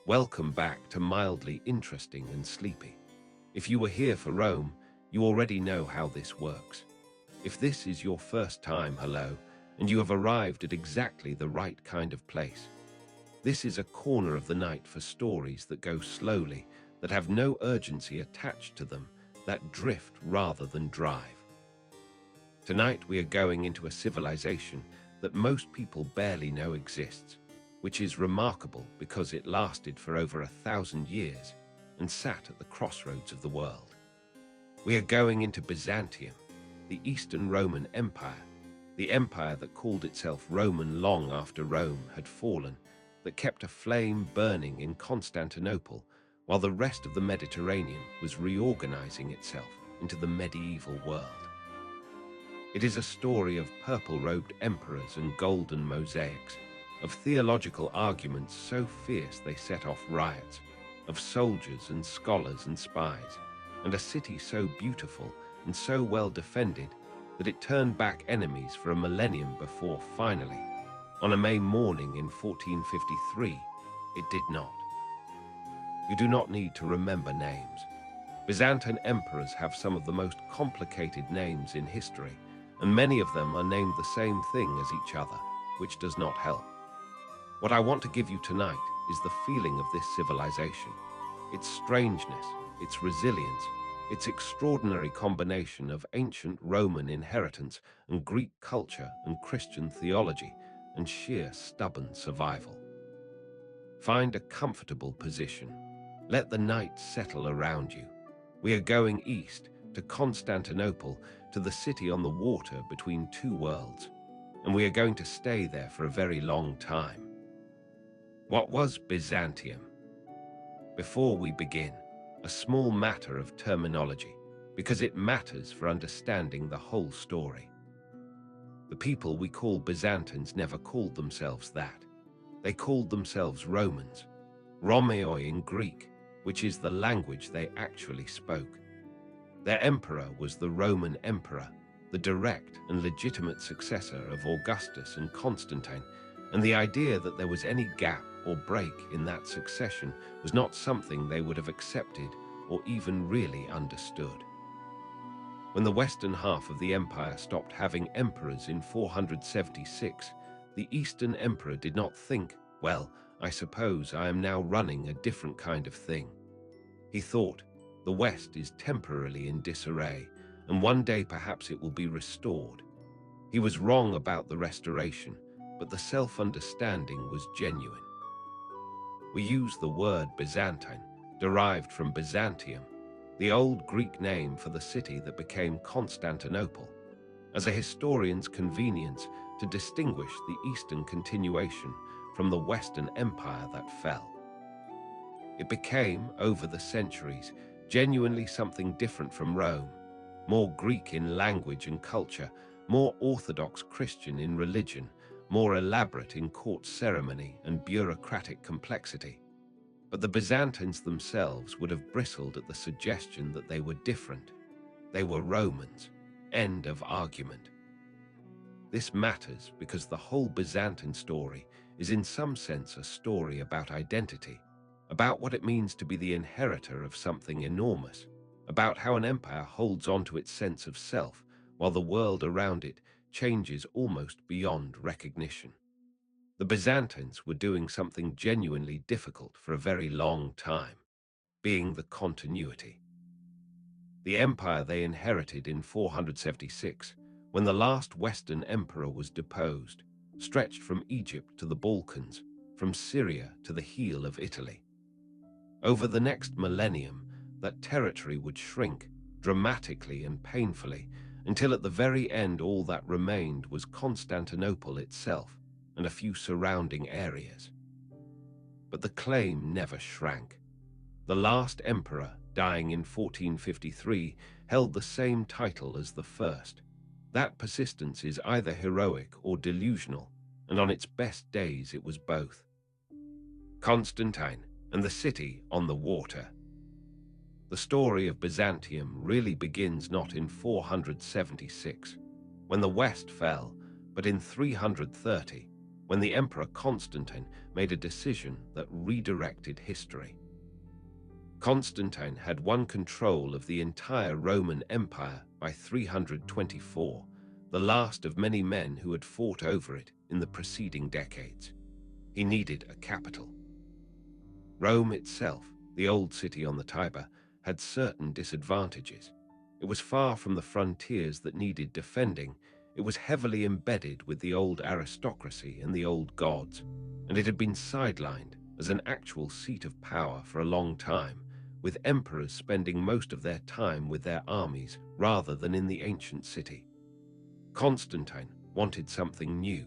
Welcome back to Mildly Interesting and Sleepy. If you were here for Rome, you already know how this works. If this is your first time, hello, and you have arrived at exactly the right kind of place. This is a corner of the night for stories that go slowly, that have no urgency attached to them, that drift rather than drive. Tonight we are going into a civilization that most people barely know exists, which is remarkable because it lasted for over 1,000 years and sat at the crossroads of the world. We are going into Byzantium, the Eastern Roman Empire, the empire that called itself Roman long after Rome had fallen, that kept a flame burning in Constantinople while the rest of the Mediterranean was reorganizing itself into the medieval world. It is a story of purple-robed emperors and golden mosaics, of theological arguments so fierce they set off riots, of soldiers and scholars and spies, and a city so beautiful and so well defended that it turned back enemies for a millennium before finally, on a May morning in 1453, it did not. You do not need to remember names. Byzantine emperors have some of the most complicated names in history, and many of them are named the same thing as each other, which does not help. What I want to give you tonight is the feeling of this civilization, its strangeness, its resilience, its extraordinary combination of ancient Roman inheritance and Greek culture and Christian theology and sheer stubborn survival. Find a comfortable position. Let the night settle around you. We are going east to Constantinople, to the city on the water between two worlds, and we are going to stay there for a very long time. What was Byzantium? Before we begin, a small matter of terminology, because it matters for understanding the whole story. The people we call Byzantines never called themselves that. They called themselves Romans, Romeoi in Greek, which is the language they actually spoke. Their emperor was the Roman emperor, the direct and legitimate successor of Augustus and Constantine, and the idea that there was any gap or break in that succession was not something they would have accepted or even really understood. When the western half of the empire stopped having emperors in 476, the eastern emperor did not think, well, I suppose I am now running a different kind of thing. He thought, the West is temporarily in disarray, and one day perhaps it will be restored. He was wrong about the restoration, but the self-understanding was genuine. We use the word Byzantine, derived from Byzantium, the old Greek name for the city that became Constantinople, as a historian's convenience to distinguish the Eastern continuation from the Western Empire that fell. It became, over the centuries, genuinely something different from Rome, more Greek in language and culture, more Orthodox Christian in religion, more elaborate in court ceremony and bureaucratic complexity. But the Byzantines themselves would have bristled at the suggestion that they were different. They were Romans. End of argument. This matters because the whole Byzantine story is in some sense a story about identity, about what it means to be the inheritor of something enormous, about how an empire holds on to its sense of self while the world around it changes almost beyond recognition. The Byzantines were doing something genuinely difficult for a very long time, being the continuity. The empire they inherited in 476, when the last Western emperor was deposed, stretched from Egypt to the Balkans, from Syria to the heel of Italy. Over the next millennium, that territory would shrink dramatically and painfully, until at the very end all that remained was Constantinople itself and a few surrounding areas. But the claim never shrank. The last emperor, dying in 1453, held the same title as the first. That persistence is either heroic or delusional, and on its best days it was both. Constantine and the city on the water. The story of Byzantium really begins not in 476, when the West fell, but in 330, when the Emperor Constantine made a decision that redirected history. Constantine had won control of the entire Roman Empire by 324, the last of many men who had fought over it in the preceding decades. He needed a capital. Rome itself, the old city on the Tiber, had certain disadvantages. It was far from the frontiers that needed defending. It was heavily embedded with the old aristocracy and the old gods, and it had been sidelined as an actual seat of power for a long time, with emperors spending most of their time with their armies rather than in the ancient city. Constantine wanted something new,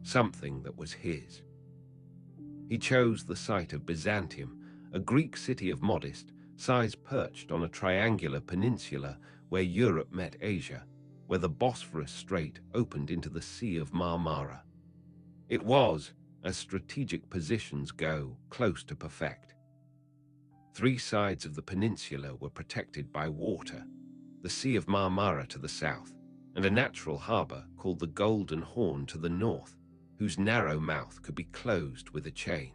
something that was his. He chose the site of Byzantium, a Greek city of modest size perched on a triangular peninsula where Europe met Asia, where the Bosphorus Strait opened into the Sea of Marmara. It was, as strategic positions go, close to perfect. 3 sides of the peninsula were protected by water, the Sea of Marmara to the south, and a natural harbor called the Golden Horn to the north, whose narrow mouth could be closed with a chain.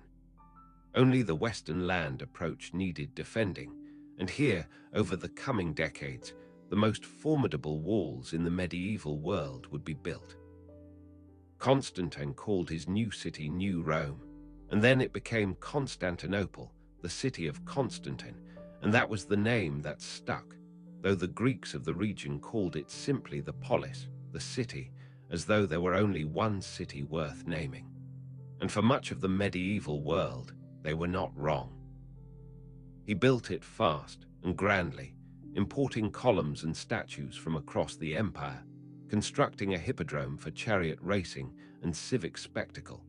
Only the western land approach needed defending, and here, over the coming decades, the most formidable walls in the medieval world would be built. Constantine called his new city New Rome, and then it became Constantinople, the city of Constantine, and that was the name that stuck, though the Greeks of the region called it simply the polis, the city, as though there were only one city worth naming. And for much of the medieval world, they were not wrong. He built it fast and grandly, importing columns and statues from across the empire, constructing a hippodrome for chariot racing and civic spectacle,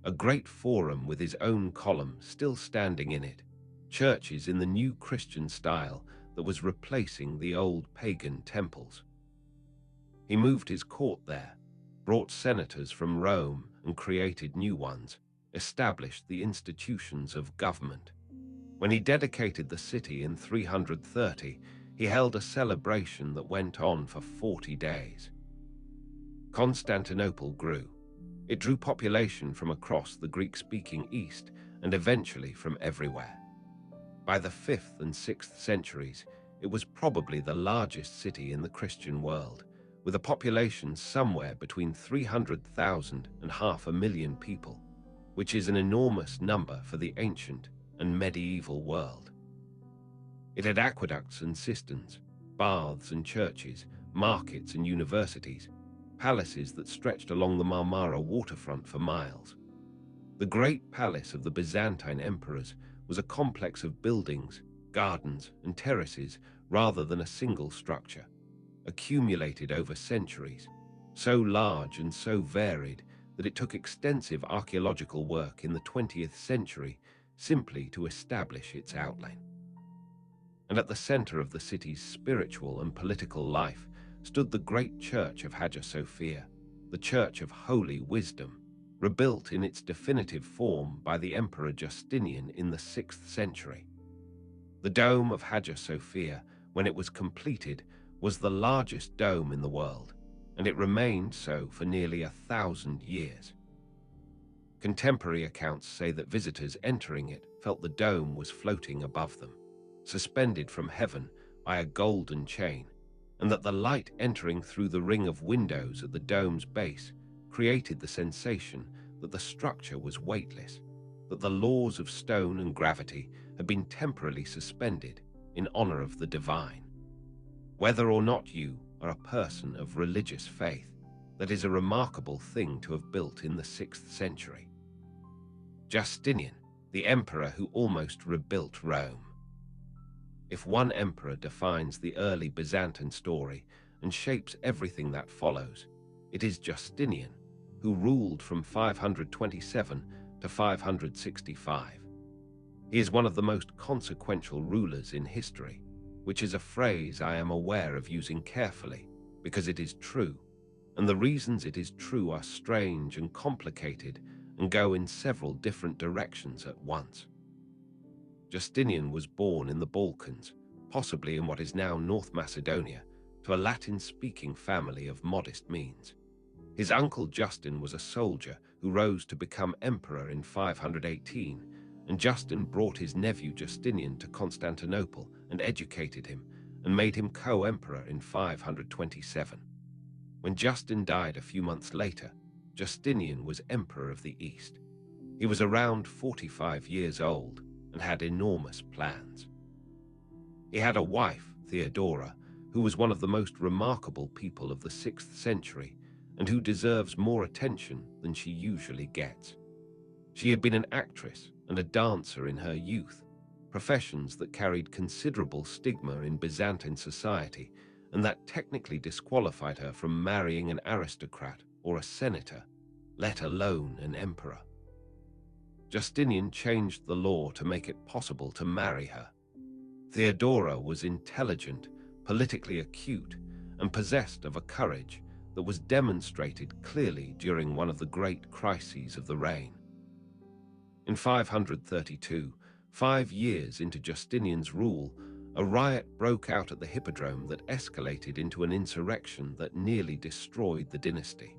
a great forum with his own column still standing in it, churches in the new Christian style that was replacing the old pagan temples. He moved his court there, brought senators from Rome and created new ones, established the institutions of government. When he dedicated the city in 330, he held a celebration that went on for 40 days. Constantinople grew. It drew population from across the Greek-speaking East and eventually from everywhere. By the 5th and 6th centuries, it was probably the largest city in the Christian world, with a population somewhere between 300,000 and 500,000 people, which is an enormous number for the ancient and medieval world. It had aqueducts and cisterns, baths and churches, markets and universities, palaces that stretched along the Marmara waterfront for miles. The great palace of the Byzantine emperors was a complex of buildings, gardens, and terraces rather than a single structure, accumulated over centuries, so large and so varied that it took extensive archaeological work in the 20th century simply to establish its outline. And at the center of the city's spiritual and political life stood the great church of Hagia Sophia, the Church of Holy Wisdom, rebuilt in its definitive form by the Emperor Justinian in the 6th century. The dome of Hagia Sophia, when it was completed, was the largest dome in the world, and it remained so for nearly 1,000 years. Contemporary accounts say that visitors entering it felt the dome was floating above them, suspended from heaven by a golden chain, and that the light entering through the ring of windows at the dome's base created the sensation that the structure was weightless, that the laws of stone and gravity had been temporarily suspended in honor of the divine. Whether or not you are a person of religious faith, that is a remarkable thing to have built in the 6th century. Justinian, the emperor who almost rebuilt Rome. If one emperor defines the early Byzantine story and shapes everything that follows, it is Justinian, who ruled from 527 to 565. He is one of the most consequential rulers in history, which is a phrase I am aware of using carefully because it is true, and the reasons it is true are strange and complicated and go in several different directions at once. Justinian was born in the Balkans, possibly in what is now North Macedonia, to a Latin-speaking family of modest means. His uncle Justin was a soldier who rose to become emperor in 518, and Justin brought his nephew Justinian to Constantinople and educated him, and made him co-emperor in 527. When Justin died a few months later, Justinian was emperor of the East. He was around 45 years old and had enormous plans. He had a wife, Theodora, who was one of the most remarkable people of the 6th century and who deserves more attention than she usually gets. She had been an actress and a dancer in her youth, professions that carried considerable stigma in Byzantine society and that technically disqualified her from marrying an aristocrat or a senator, let alone an emperor. Justinian changed the law to make it possible to marry her. Theodora was intelligent, politically acute, and possessed of a courage that was demonstrated clearly during one of the great crises of the reign. In 532, 5 years into Justinian's rule, a riot broke out at the Hippodrome that escalated into an insurrection that nearly destroyed the dynasty.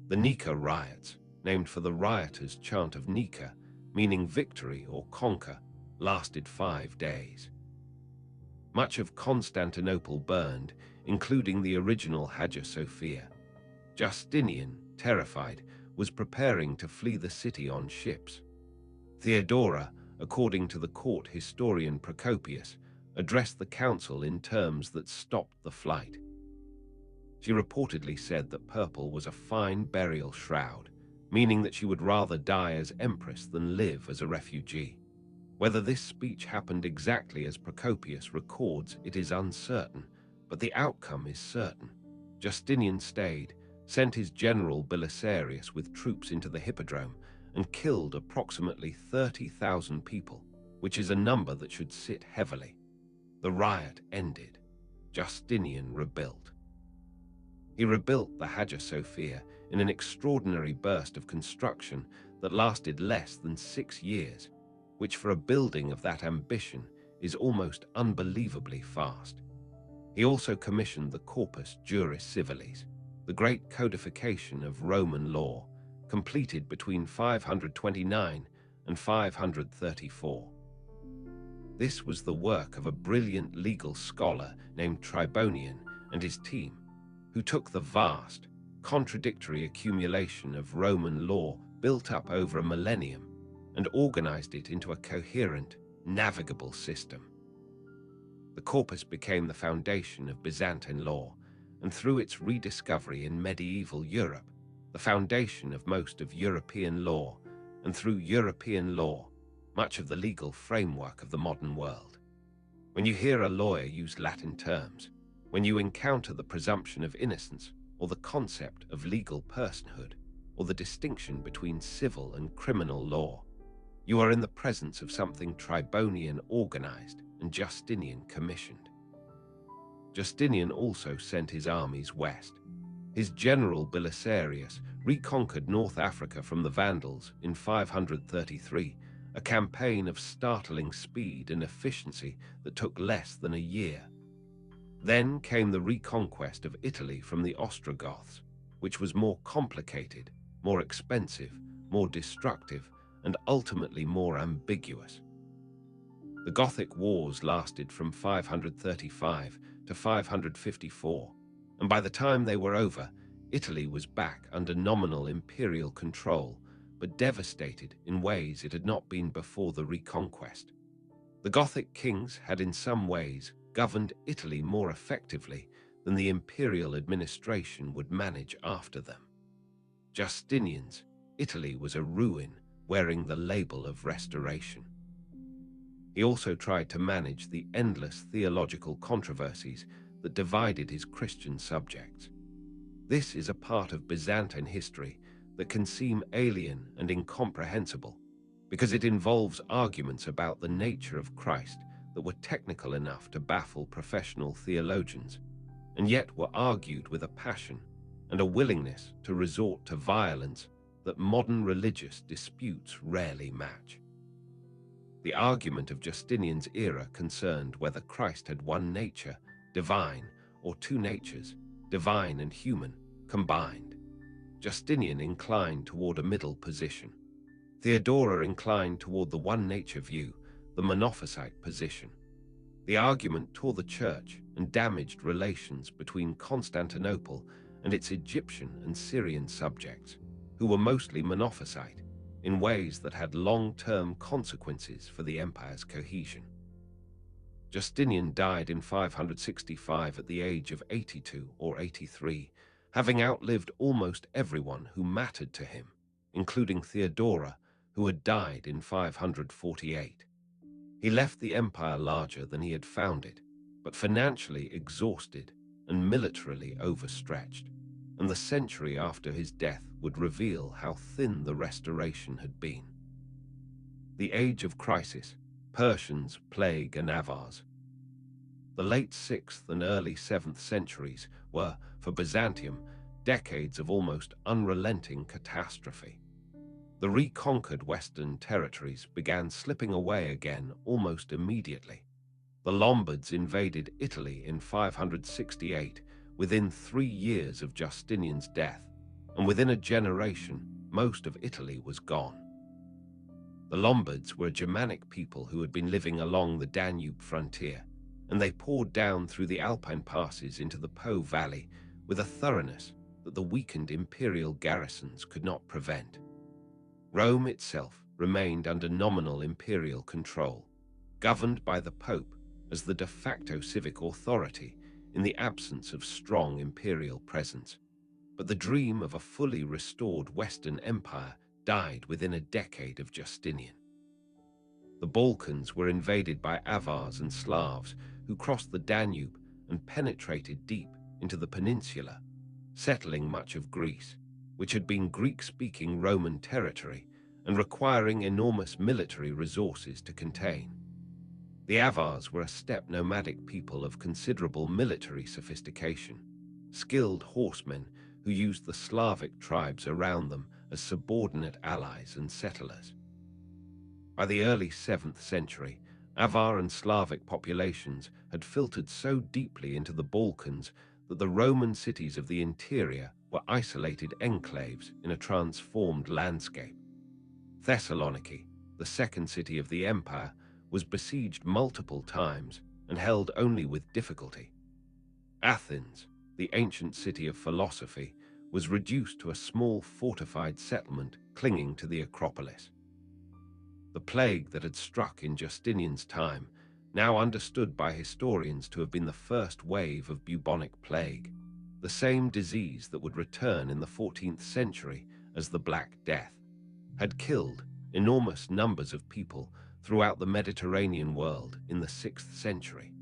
The Nika riots, named for the rioters' chant of Nika, meaning victory or conquer, lasted 5 days. Much of Constantinople burned, including the original Hagia Sophia. Justinian, terrified, was preparing to flee the city on ships. Theodora, according to the court historian Procopius, addressed the council in terms that stopped the flight. She reportedly said that purple was a fine burial shroud, meaning that she would rather die as empress than live as a refugee. Whether this speech happened exactly as Procopius records, it is uncertain, but the outcome is certain. Justinian stayed, sent his general Belisarius with troops into the Hippodrome, and killed approximately 30,000 people, which is a number that should sit heavily. The riot ended. Justinian rebuilt. He rebuilt the Hagia Sophia in an extraordinary burst of construction that lasted less than 6 years, which for a building of that ambition is almost unbelievably fast. He also commissioned the Corpus Juris Civilis, the great codification of Roman law, completed between 529 and 534. This was the work of a brilliant legal scholar named Tribonian and his team, who took the vast, contradictory accumulation of Roman law built up over a millennium and organized it into a coherent, navigable system. The corpus became the foundation of Byzantine law, and through its rediscovery in medieval Europe, the foundation of most of European law, and through European law, much of the legal framework of the modern world. When you hear a lawyer use Latin terms, when you encounter the presumption of innocence, or the concept of legal personhood, or the distinction between civil and criminal law, you are in the presence of something Tribonian organized and Justinian commissioned. Justinian also sent his armies west. His general Belisarius reconquered North Africa from the Vandals in 533, a campaign of startling speed and efficiency that took less than a year. Then came the reconquest of Italy from the Ostrogoths, which was more complicated, more expensive, more destructive, and ultimately more ambiguous. The Gothic Wars lasted from 535 to 554, and by the time they were over, Italy was back under nominal imperial control, but devastated in ways it had not been before the reconquest. The Gothic kings had in some ways governed Italy more effectively than the imperial administration would manage after them. Justinian's Italy was a ruin wearing the label of restoration. He also tried to manage the endless theological controversies that divided his Christian subjects. This is a part of Byzantine history that can seem alien and incomprehensible because it involves arguments about the nature of Christ that were technical enough to baffle professional theologians, and yet were argued with a passion and a willingness to resort to violence that modern religious disputes rarely match. The argument of Justinian's era concerned whether Christ had one nature, divine, or two natures, divine and human, combined. Justinian inclined toward a middle position. Theodora inclined toward the one-nature view, the Monophysite position. The argument tore the church and damaged relations between Constantinople and its Egyptian and Syrian subjects, who were mostly Monophysite, in ways that had long-term consequences for the empire's cohesion. Justinian died in 565 at the age of 82 or 83, having outlived almost everyone who mattered to him, including Theodora, who had died in 548. He left the empire larger than he had found it, but financially exhausted and militarily overstretched, and the century after his death would reveal how thin the restoration had been. The Age of Crisis, Persians, Plague, and Avars. The late 6th and early 7th centuries were, for Byzantium, decades of almost unrelenting catastrophe. The reconquered Western territories began slipping away again almost immediately. The Lombards invaded Italy in 568, within 3 years of Justinian's death, and within a generation, most of Italy was gone. The Lombards were a Germanic people who had been living along the Danube frontier, and they poured down through the Alpine passes into the Po Valley with a thoroughness that the weakened imperial garrisons could not prevent. Rome itself remained under nominal imperial control, governed by the Pope as the de facto civic authority in the absence of strong imperial presence. But the dream of a fully restored Western Empire died within a decade of Justinian. The Balkans were invaded by Avars and Slavs who crossed the Danube and penetrated deep into the peninsula, settling much of Greece, which had been Greek-speaking Roman territory and requiring enormous military resources to contain. The Avars were a steppe nomadic people of considerable military sophistication, skilled horsemen who used the Slavic tribes around them as subordinate allies and settlers. By the early 7th century, Avar and Slavic populations had filtered so deeply into the Balkans that the Roman cities of the interior were isolated enclaves in a transformed landscape. Thessaloniki, the second city of the empire, was besieged multiple times and held only with difficulty. Athens, the ancient city of philosophy, was reduced to a small fortified settlement clinging to the Acropolis. The plague that had struck in Justinian's time, now understood by historians to have been the first wave of bubonic plague, the same disease that would return in the 14th century as the Black Death, had killed enormous numbers of people throughout the Mediterranean world in the 6th century.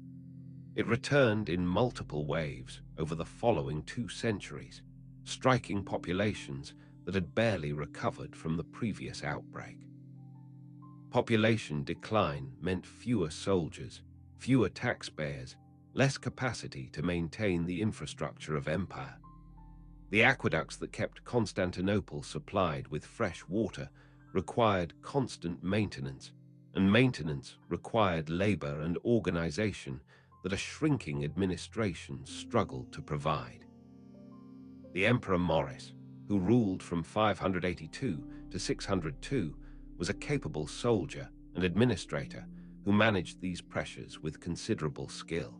It returned in multiple waves over the following 2 centuries, striking populations that had barely recovered from the previous outbreak. Population decline meant fewer soldiers, fewer taxpayers, less capacity to maintain the infrastructure of empire. The aqueducts that kept Constantinople supplied with fresh water required constant maintenance, and maintenance required labor and organization that a shrinking administration struggled to provide. The Emperor Maurice, who ruled from 582 to 602, was a capable soldier and administrator who managed these pressures with considerable skill.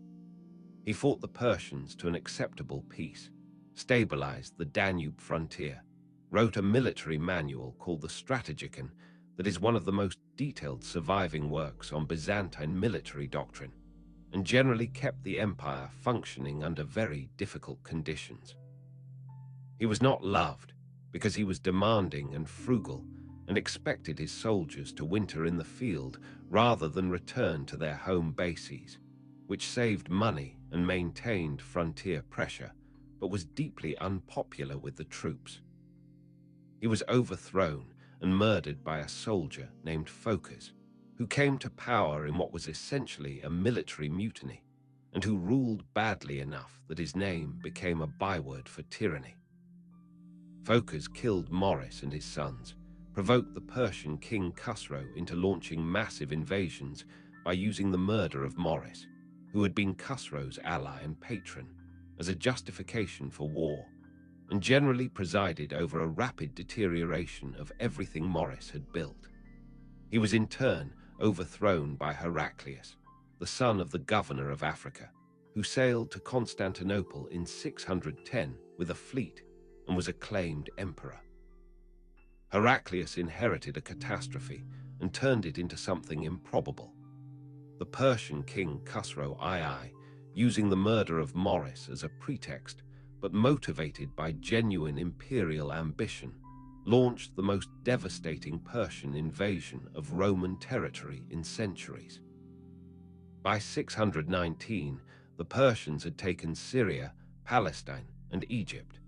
He fought the Persians to an acceptable peace, stabilized the Danube frontier, wrote a military manual called the Strategicon that is one of the most detailed surviving works on Byzantine military doctrine, and generally kept the empire functioning under very difficult conditions. He was not loved because he was demanding and frugal and expected his soldiers to winter in the field rather than return to their home bases, which saved money and maintained frontier pressure, but was deeply unpopular with the troops. He was overthrown and murdered by a soldier named Phocas, who came to power in what was essentially a military mutiny, and who ruled badly enough that his name became a byword for tyranny. Phocas killed Maurice and his sons, provoked the Persian king Khusro into launching massive invasions by using the murder of Maurice, who had been Khusro's ally and patron, as a justification for war. and generally presided over a rapid deterioration of everything Morris had built. He was in turn overthrown by Heraclius, the son of the governor of Africa, who sailed to Constantinople in 610 with a fleet and was acclaimed emperor. Heraclius inherited a catastrophe and turned it into something improbable. The Persian king Khusro II, using the murder of Morris as a pretext, but motivated by genuine imperial ambition, launched the most devastating Persian invasion of Roman territory in centuries. By 619, the Persians had taken Syria, Palestine, and Egypt.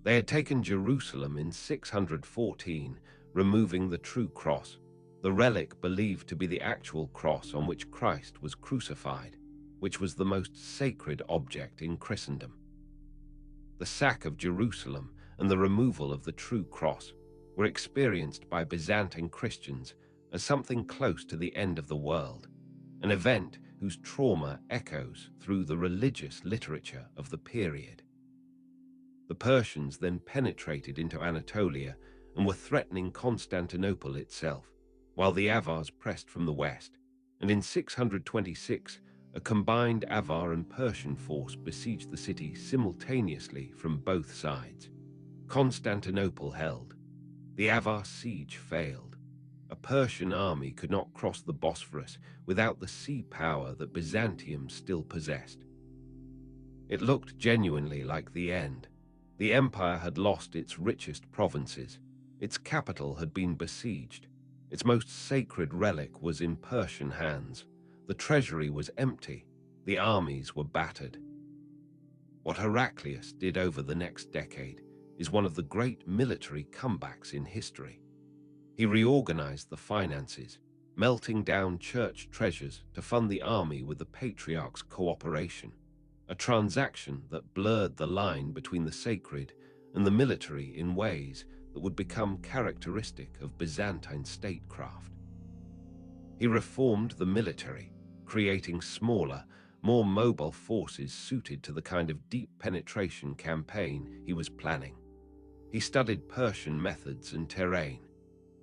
They had taken Jerusalem in 614, removing the true cross, the relic believed to be the actual cross on which Christ was crucified, which was the most sacred object in Christendom. The sack of Jerusalem and the removal of the true cross were experienced by Byzantine Christians as something close to the end of the world, an event whose trauma echoes through the religious literature of the period. The Persians then penetrated into Anatolia and were threatening Constantinople itself, while the Avars pressed from the west, and in 626, a combined Avar and Persian force besieged the city simultaneously from both sides. Constantinople held. The Avar siege failed. A Persian army could not cross the Bosphorus without the sea power that Byzantium still possessed. It looked genuinely like the end. The empire had lost its richest provinces. Its capital had been besieged. Its most sacred relic was in Persian hands. The treasury was empty. The armies were battered. What Heraclius did over the next decade is one of the great military comebacks in history. He reorganized the finances, melting down church treasures to fund the army with the patriarch's cooperation, a transaction that blurred the line between the sacred and the military in ways that would become characteristic of Byzantine statecraft. He reformed the military, creating smaller, more mobile forces suited to the kind of deep penetration campaign he was planning. He studied Persian methods and terrain.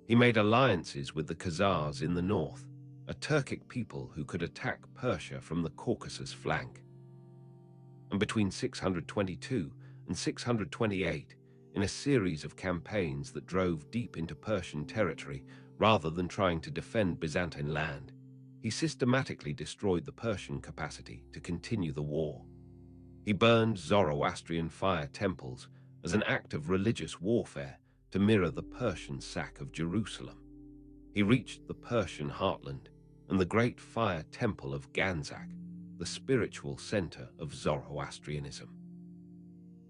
He made alliances with the Khazars in the north, a Turkic people who could attack Persia from the Caucasus flank. And between 622 and 628, in a series of campaigns that drove deep into Persian territory rather than trying to defend Byzantine land, he systematically destroyed the Persian capacity to continue the war. He burned Zoroastrian fire temples as an act of religious warfare to mirror the Persian sack of Jerusalem. He reached the Persian heartland and the great fire temple of Ganzak, the spiritual center of Zoroastrianism.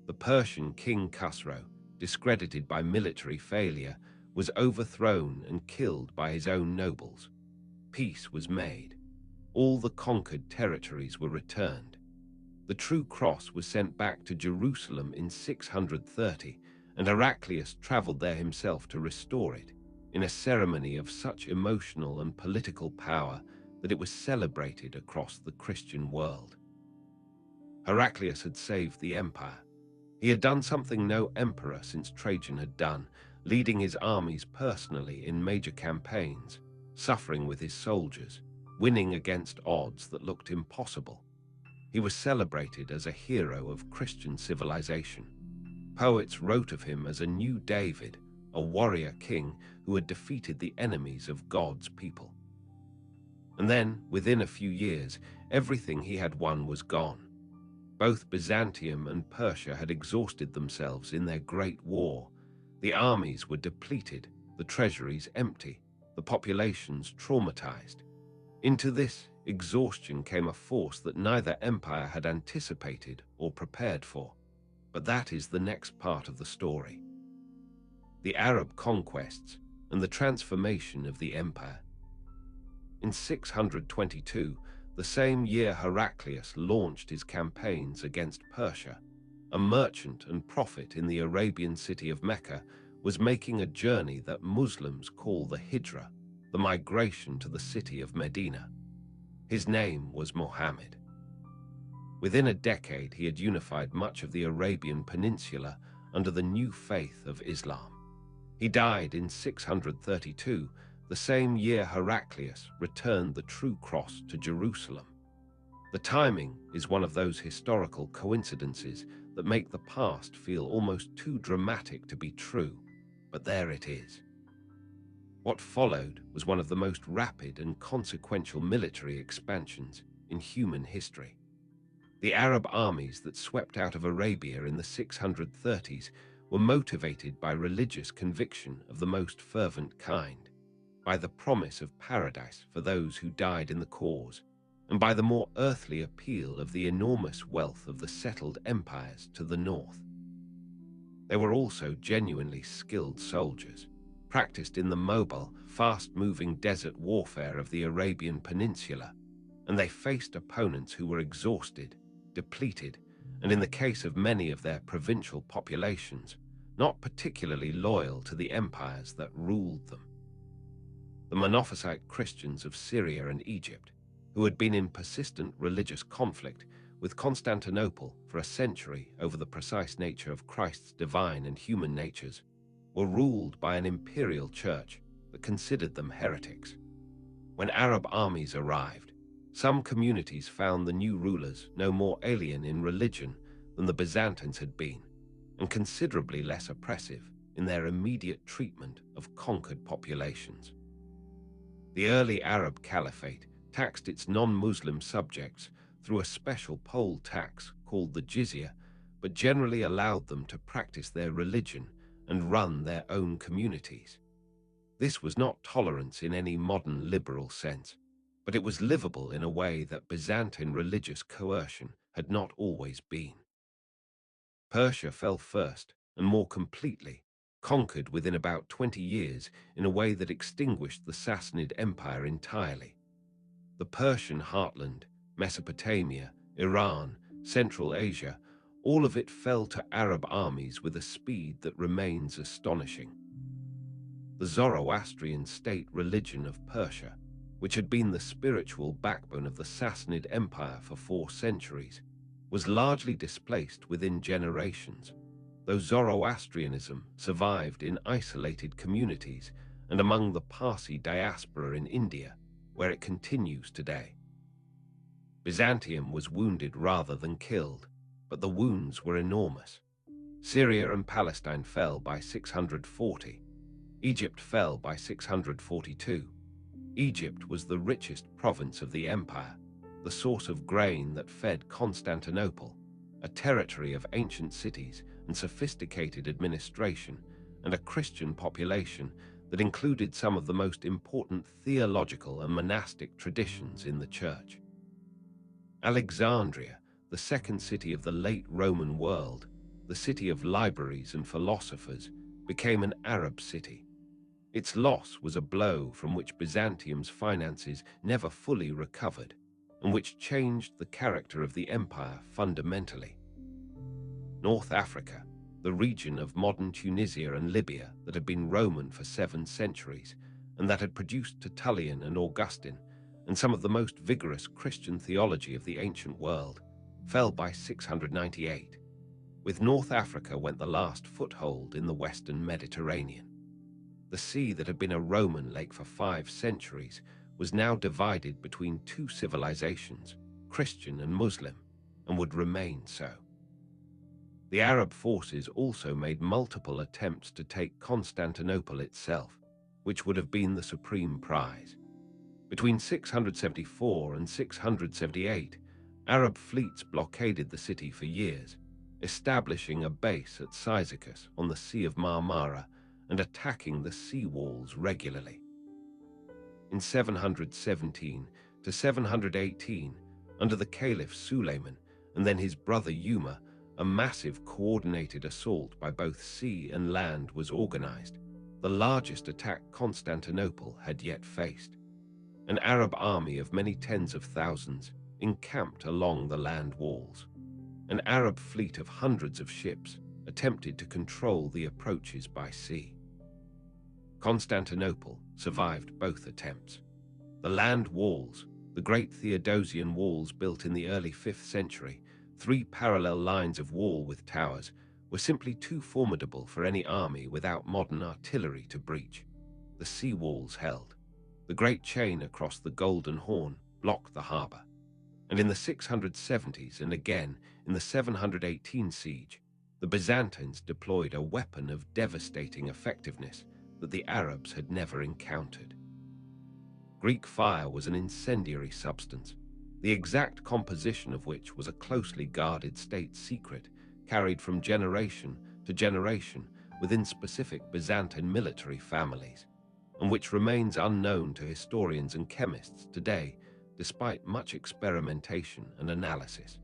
The Persian king Khusro, discredited by military failure, was overthrown and killed by his own nobles. Peace was made. All the conquered territories were returned. The true cross was sent back to Jerusalem in 630, and Heraclius traveled there himself to restore it, in a ceremony of such emotional and political power that it was celebrated across the Christian world. Heraclius had saved the empire. He had done something no emperor since Trajan had done, leading his armies personally in major campaigns, suffering with his soldiers, winning against odds that looked impossible. He was celebrated as a hero of Christian civilization. Poets wrote of him as a new David, a warrior king who had defeated the enemies of God's people. And then, within a few years, everything he had won was gone. Both Byzantium and Persia had exhausted themselves in their great war. The armies were depleted, the treasuries empty, the populations traumatized. Into this exhaustion came a force that neither empire had anticipated or prepared for. But that is the next part of the story. The Arab conquests and the transformation of the empire. In 622, the same year Heraclius launched his campaigns against Persia, a merchant and prophet in the Arabian city of Mecca was making a journey that Muslims call the Hijra, the migration to the city of Medina. His name was Muhammad. Within a decade, he had unified much of the Arabian Peninsula under the new faith of Islam. He died in 632, the same year Heraclius returned the true cross to Jerusalem. The timing is one of those historical coincidences that make the past feel almost too dramatic to be true, but there it is. What followed was one of the most rapid and consequential military expansions in human history. The Arab armies that swept out of Arabia in the 630s were motivated by religious conviction of the most fervent kind, by the promise of paradise for those who died in the cause, and by the more earthly appeal of the enormous wealth of the settled empires to the north. They were also genuinely skilled soldiers, practiced in the mobile, fast-moving desert warfare of the Arabian Peninsula, and they faced opponents who were exhausted, depleted, and in the case of many of their provincial populations, not particularly loyal to the empires that ruled them. The Monophysite Christians of Syria and Egypt, who had been in persistent religious conflict with Constantinople for a century over the precise nature of Christ's divine and human natures, were ruled by an imperial church that considered them heretics. When Arab armies arrived, some communities found the new rulers no more alien in religion than the Byzantines had been, and considerably less oppressive in their immediate treatment of conquered populations. The early Arab Caliphate taxed its non-Muslim subjects through a special poll tax called the jizya, but generally allowed them to practice their religion and run their own communities. This was not tolerance in any modern liberal sense, but it was livable in a way that Byzantine religious coercion had not always been. Persia fell first and more completely, conquered within about 20 years in a way that extinguished the Sassanid Empire entirely. The Persian heartland, Mesopotamia, Iran, Central Asia, all of it fell to Arab armies with a speed that remains astonishing. The Zoroastrian state religion of Persia, which had been the spiritual backbone of the Sassanid Empire for 4 centuries, was largely displaced within generations, though Zoroastrianism survived in isolated communities and among the Parsi diaspora in India, where it continues today. Byzantium was wounded rather than killed, but the wounds were enormous. Syria and Palestine fell by 640. Egypt fell by 642. Egypt was the richest province of the empire, the source of grain that fed Constantinople, a territory of ancient cities and sophisticated administration, and a Christian population that included some of the most important theological and monastic traditions in the church. Alexandria, the second city of the late Roman world, the city of libraries and philosophers, became an Arab city. Its loss was a blow from which Byzantium's finances never fully recovered, and which changed the character of the empire fundamentally. North Africa, the region of modern Tunisia and Libya that had been Roman for 7 centuries, and that had produced Tertullian and Augustine, and some of the most vigorous Christian theology of the ancient world, fell by 698. With North Africa went the last foothold in the Western Mediterranean. The sea that had been a Roman lake for 5 centuries was now divided between 2 civilizations, Christian and Muslim, and would remain so. The Arab forces also made multiple attempts to take Constantinople itself, which would have been the supreme prize. Between 674 and 678, Arab fleets blockaded the city for years, establishing a base at Cyzicus on the Sea of Marmara and attacking the sea walls regularly. In 717 to 718, under the Caliph Suleiman and then his brother Yuma, a massive coordinated assault by both sea and land was organized, the largest attack Constantinople had yet faced. An Arab army of many tens of thousands encamped along the land walls. An Arab fleet of hundreds of ships attempted to control the approaches by sea. Constantinople survived both attempts. The land walls, the great Theodosian walls built in the early 5th century, 3 parallel lines of wall with towers, were simply too formidable for any army without modern artillery to breach. The sea walls held. The great chain across the Golden Horn blocked the harbor. And in the 670s and again in the 718 siege, the Byzantines deployed a weapon of devastating effectiveness that the Arabs had never encountered. Greek fire was an incendiary substance, the exact composition of which was a closely guarded state secret carried from generation to generation within specific Byzantine military families, and which remains unknown to historians and chemists today despite much experimentation and analysis.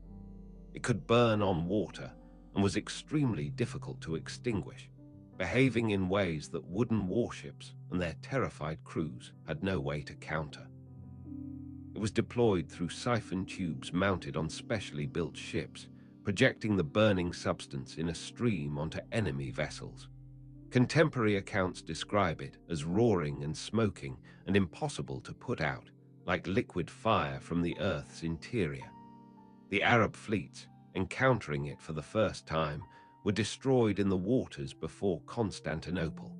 It could burn on water and was extremely difficult to extinguish, behaving in ways that wooden warships and their terrified crews had no way to counter. It was deployed through siphon tubes mounted on specially built ships, projecting the burning substance in a stream onto enemy vessels. Contemporary accounts describe it as roaring and smoking and impossible to put out, like liquid fire from the Earth's interior. The Arab fleets, encountering it for the first time, were destroyed in the waters before Constantinople.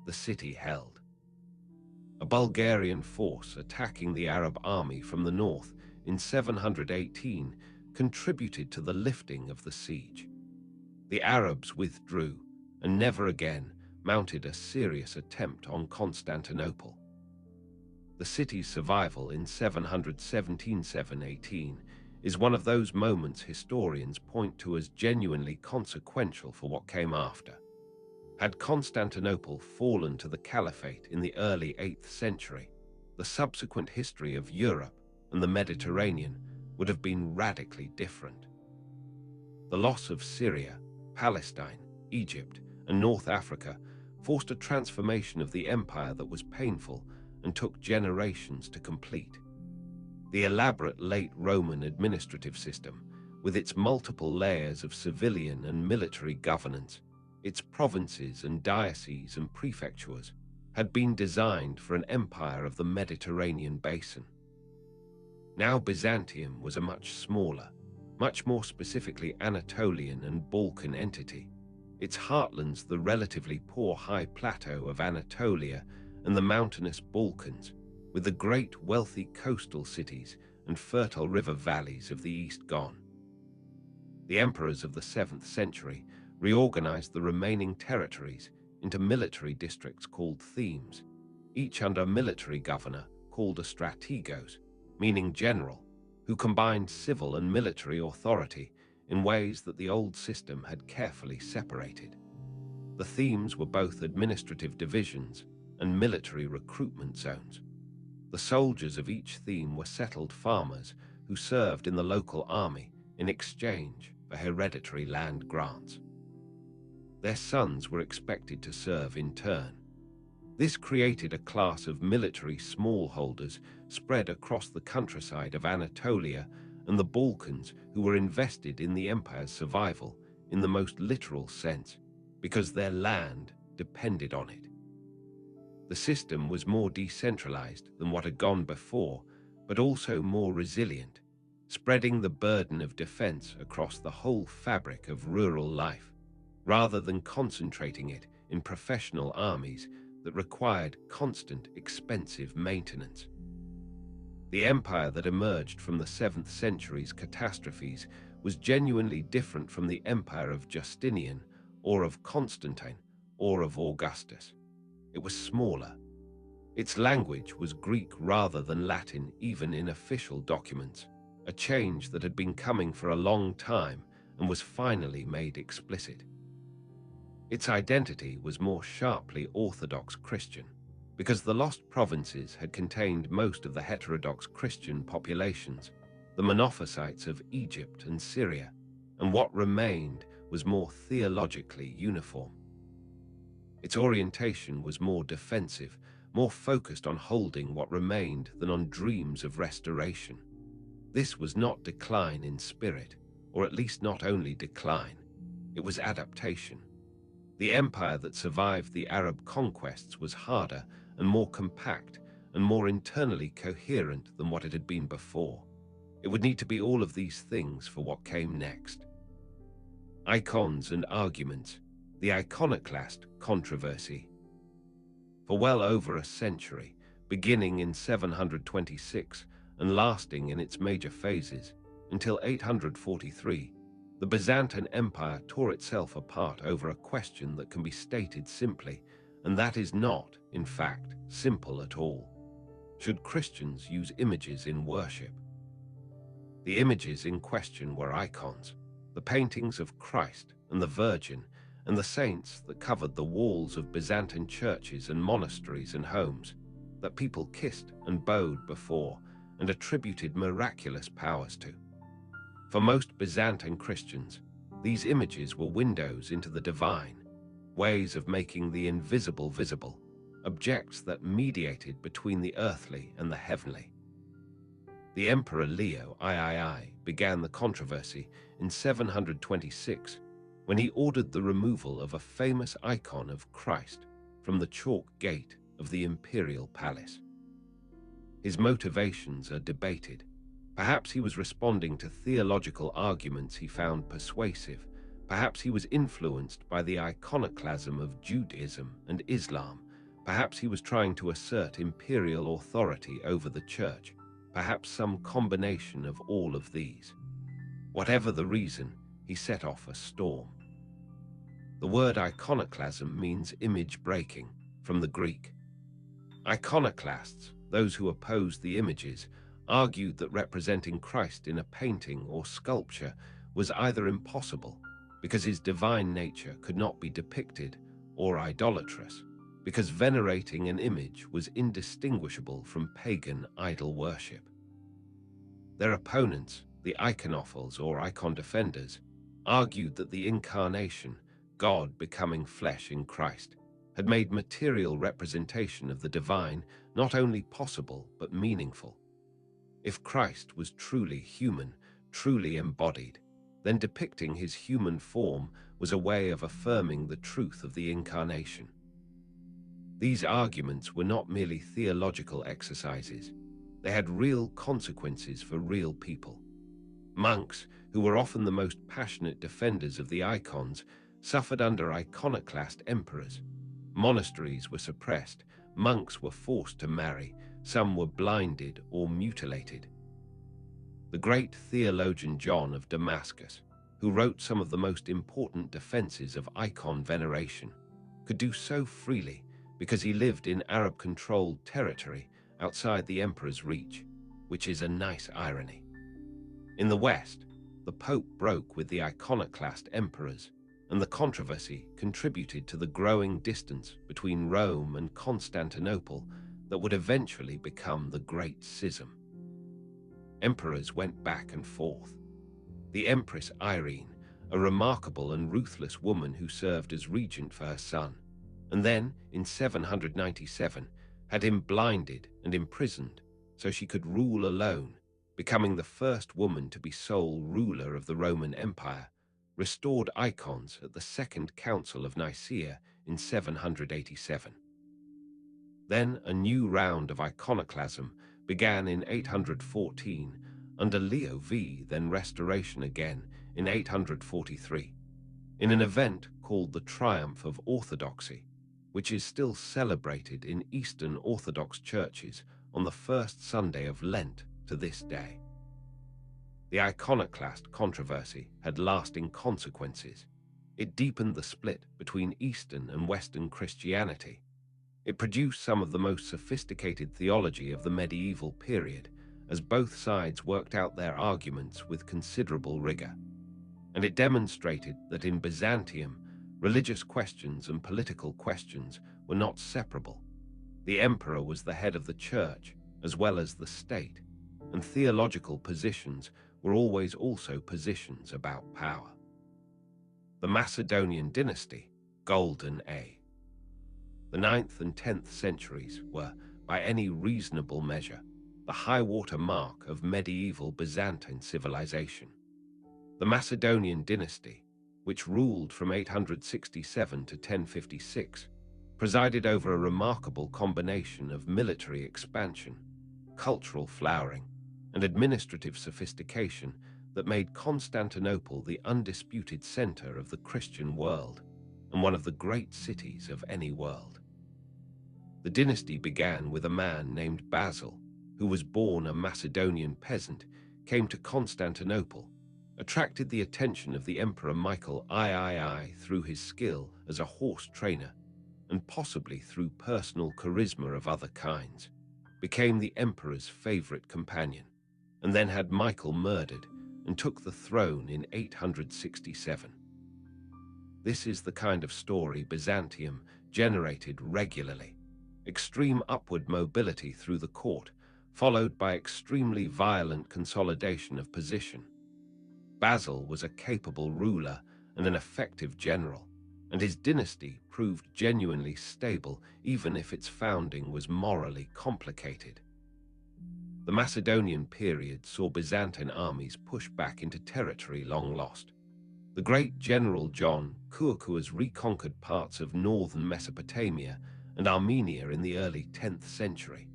The city held. A Bulgarian force attacking the Arab army from the north in 718 contributed to the lifting of the siege. The Arabs withdrew and never again mounted a serious attempt on Constantinople. The city's survival in 717-718 is one of those moments historians point to as genuinely consequential for what came after. Had Constantinople fallen to the Caliphate in the early 8th century, the subsequent history of Europe and the Mediterranean would have been radically different. The loss of Syria, Palestine, Egypt, and North Africa forced a transformation of the empire that was painful and took generations to complete. The elaborate late Roman administrative system, with its multiple layers of civilian and military governance, its provinces and dioceses and prefectures, had been designed for an empire of the Mediterranean basin. Now Byzantium was a much smaller, much more specifically Anatolian and Balkan entity, its heartlands the relatively poor high plateau of Anatolia and the mountainous Balkans, with the great wealthy coastal cities and fertile river valleys of the east gone. The emperors of the 7th century reorganized the remaining territories into military districts called themes, each under a military governor called a strategos, meaning general, who combined civil and military authority in ways that the old system had carefully separated. The themes were both administrative divisions and military recruitment zones. The soldiers of each theme were settled farmers who served in the local army in exchange for hereditary land grants. Their sons were expected to serve in turn. This created a class of military smallholders spread across the countryside of Anatolia and the Balkans who were invested in the empire's survival in the most literal sense, because their land depended on it. The system was more decentralized than what had gone before, but also more resilient, spreading the burden of defense across the whole fabric of rural life, rather than concentrating it in professional armies that required constant, expensive maintenance. The empire that emerged from the 7th century's catastrophes was genuinely different from the empire of Justinian, or of Constantine, or of Augustus. It was smaller. Its language was Greek rather than Latin, even in official documents, a change that had been coming for a long time and was finally made explicit. Its identity was more sharply Orthodox Christian, because the lost provinces had contained most of the heterodox Christian populations, the monophysites of Egypt and Syria, and what remained was more theologically uniform. Its orientation was more defensive, more focused on holding what remained than on dreams of restoration. This was not decline in spirit, or at least not only decline, it was adaptation. The empire that survived the Arab conquests was harder and more compact and more internally coherent than what it had been before. It would need to be all of these things for what came next. Icons and Arguments, the Iconoclast Controversy. For well over a century, beginning in 726 and lasting in its major phases until 843, the Byzantine Empire tore itself apart over a question that can be stated simply, and that is not, in fact, simple at all. Should Christians use images in worship? The images in question were icons, the paintings of Christ and the Virgin and the saints that covered the walls of Byzantine churches and monasteries and homes, that people kissed and bowed before and attributed miraculous powers to. For most Byzantine Christians, these images were windows into the divine, ways of making the invisible visible, objects that mediated between the earthly and the heavenly. The Emperor Leo III began the controversy in 726 when he ordered the removal of a famous icon of Christ from the chalk gate of the imperial palace. His motivations are debated. Perhaps he was responding to theological arguments he found persuasive. Perhaps he was influenced by the iconoclasm of Judaism and Islam. Perhaps he was trying to assert imperial authority over the church. Perhaps some combination of all of these. Whatever the reason, he set off a storm. The word iconoclasm means image breaking, from the Greek. Iconoclasts, those who opposed the images, argued that representing Christ in a painting or sculpture was either impossible, because his divine nature could not be depicted, or idolatrous, because venerating an image was indistinguishable from pagan idol worship. Their opponents, the iconophiles or icon defenders, argued that the incarnation, God becoming flesh in Christ, had made material representation of the divine not only possible but meaningful. If Christ was truly human, truly embodied, then depicting his human form was a way of affirming the truth of the incarnation. These arguments were not merely theological exercises. They had real consequences for real people. Monks, who were often the most passionate defenders of the icons, suffered under iconoclast emperors. Monasteries were suppressed, monks were forced to marry, some were blinded or mutilated. The great theologian John of Damascus, who wrote some of the most important defenses of icon veneration, could do so freely because he lived in Arab-controlled territory outside the emperor's reach, which is a nice irony. In the West, the Pope broke with the iconoclast emperors, and the controversy contributed to the growing distance between Rome and Constantinople that would eventually become the Great Schism. Emperors went back and forth. The Empress Irene, a remarkable and ruthless woman who served as regent for her son, and then, in 797, had him blinded and imprisoned so she could rule alone, becoming the first woman to be sole ruler of the Roman Empire, restored icons at the Second Council of Nicaea in 787. Then a new round of iconoclasm began in 814 under Leo V, then restoration again in 843, in an event called the Triumph of Orthodoxy, which is still celebrated in Eastern Orthodox churches on the first Sunday of Lent to this day. The iconoclast controversy had lasting consequences. It deepened the split between Eastern and Western Christianity. It produced some of the most sophisticated theology of the medieval period, as both sides worked out their arguments with considerable rigor. And it demonstrated that in Byzantium, religious questions and political questions were not separable. The emperor was the head of the church as well as the state, and theological positions were always also positions about power. The Macedonian dynasty, Golden A. The 9th and 10th centuries were, by any reasonable measure, the high-water mark of medieval Byzantine civilization. The Macedonian dynasty, which ruled from 867 to 1056, presided over a remarkable combination of military expansion, cultural flowering, and administrative sophistication that made Constantinople the undisputed center of the Christian world and one of the great cities of any world. The dynasty began with a man named Basil, who was born a Macedonian peasant, came to Constantinople, attracted the attention of the Emperor Michael III through his skill as a horse trainer, and possibly through personal charisma of other kinds, became the emperor's favorite companion, and then had Michael murdered and took the throne in 867. This is the kind of story Byzantium generated regularly: extreme upward mobility through the court, followed by extremely violent consolidation of position. Basil was a capable ruler and an effective general, and his dynasty proved genuinely stable even if its founding was morally complicated. The Macedonian period saw Byzantine armies push back into territory long lost. The great general John Kukuas reconquered parts of northern Mesopotamia and Armenia in the early 10th century.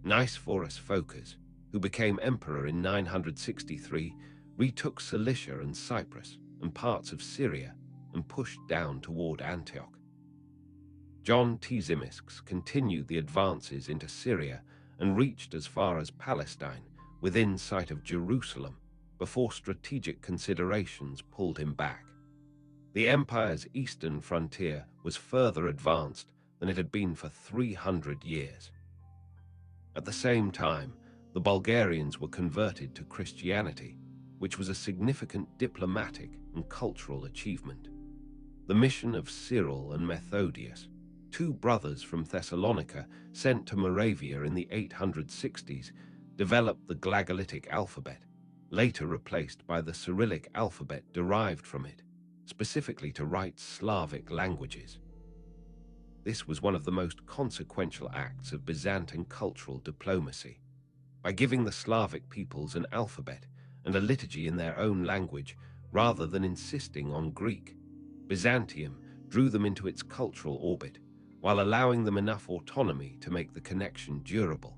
Nicephorus Phocas, who became emperor in 963, retook Cilicia and Cyprus and parts of Syria and pushed down toward Antioch. John Tzimiskes continued the advances into Syria and reached as far as Palestine, within sight of Jerusalem, before strategic considerations pulled him back. The empire's eastern frontier was further advanced than it had been for 300 years. At the same time, the Bulgarians were converted to Christianity, which was a significant diplomatic and cultural achievement. The mission of Cyril and Methodius, two brothers from Thessalonica sent to Moravia in the 860s, developed the Glagolitic alphabet, later replaced by the Cyrillic alphabet derived from it, specifically to write Slavic languages. This was one of the most consequential acts of Byzantine cultural diplomacy. By giving the Slavic peoples an alphabet and a liturgy in their own language rather than insisting on Greek, Byzantium drew them into its cultural orbit while allowing them enough autonomy to make the connection durable.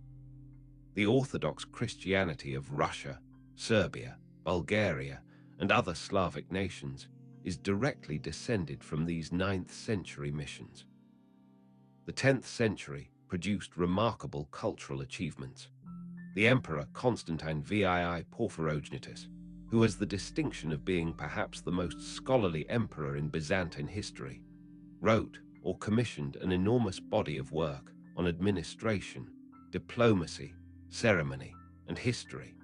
The Orthodox Christianity of Russia, Serbia, Bulgaria, and other Slavic nations is directly descended from these 9th century missions. The 10th century produced remarkable cultural achievements. The Emperor Constantine VII Porphyrogenitus, who has the distinction of being perhaps the most scholarly emperor in Byzantine history, wrote or commissioned an enormous body of work on administration, diplomacy, ceremony, and history.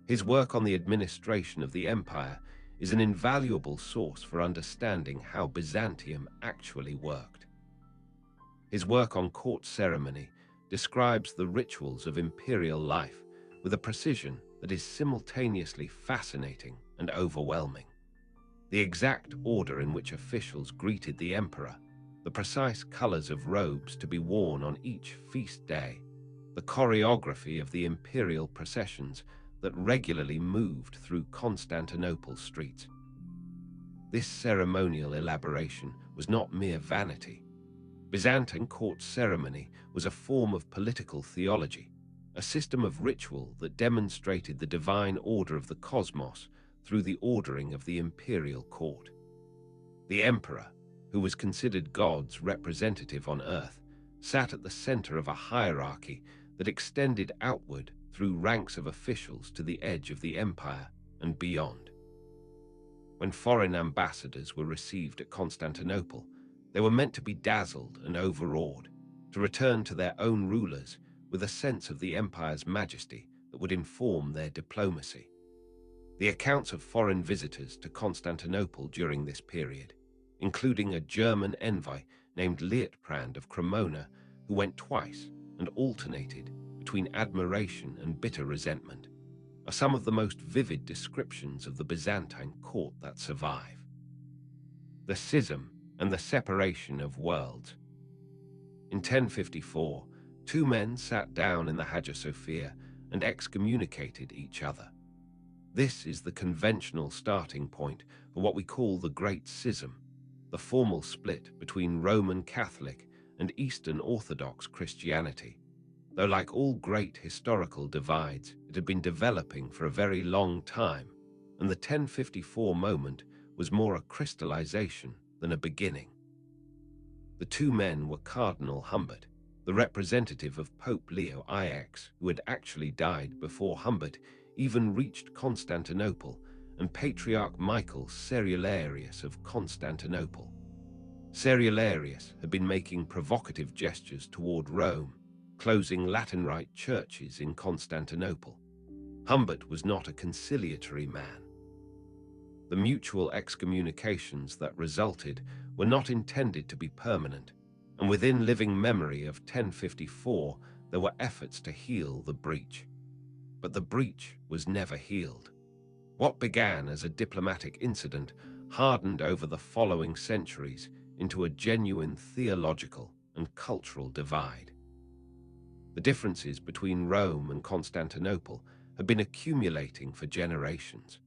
His work on the administration of the empire is an invaluable source for understanding how Byzantium actually worked. His work on court ceremony describes the rituals of imperial life with a precision that is simultaneously fascinating and overwhelming. The exact order in which officials greeted the emperor, the precise colors of robes to be worn on each feast day, the choreography of the imperial processions that regularly moved through Constantinople's streets. This ceremonial elaboration was not mere vanity. Byzantine court ceremony was a form of political theology, a system of ritual that demonstrated the divine order of the cosmos through the ordering of the imperial court. The emperor, who was considered God's representative on earth, sat at the center of a hierarchy that extended outward through ranks of officials to the edge of the empire and beyond. When foreign ambassadors were received at Constantinople, they were meant to be dazzled and overawed, to return to their own rulers with a sense of the empire's majesty that would inform their diplomacy. The accounts of foreign visitors to Constantinople during this period, including a German envoy named Liutprand of Cremona, who went twice and alternated between admiration and bitter resentment, are some of the most vivid descriptions of the Byzantine court that survive. The schism and the separation of worlds. In 1054, two men sat down in the Hagia Sophia and excommunicated each other. This is the conventional starting point for what we call the Great Schism, the formal split between Roman Catholic and Eastern Orthodox Christianity. Though like all great historical divides, it had been developing for a very long time and the 1054 moment was more a crystallization than a beginning. The two men were Cardinal Humbert, the representative of Pope Leo IX, who had actually died before Humbert even reached Constantinople, and Patriarch Michael Cerularius of Constantinople. Cerularius had been making provocative gestures toward Rome, closing Latin Rite churches in Constantinople. Humbert was not a conciliatory man. The mutual excommunications that resulted were not intended to be permanent, and within living memory of 1054 there were efforts to heal the breach. But the breach was never healed. What began as a diplomatic incident hardened over the following centuries into a genuine theological and cultural divide. The differences between Rome and Constantinople had been accumulating for generations.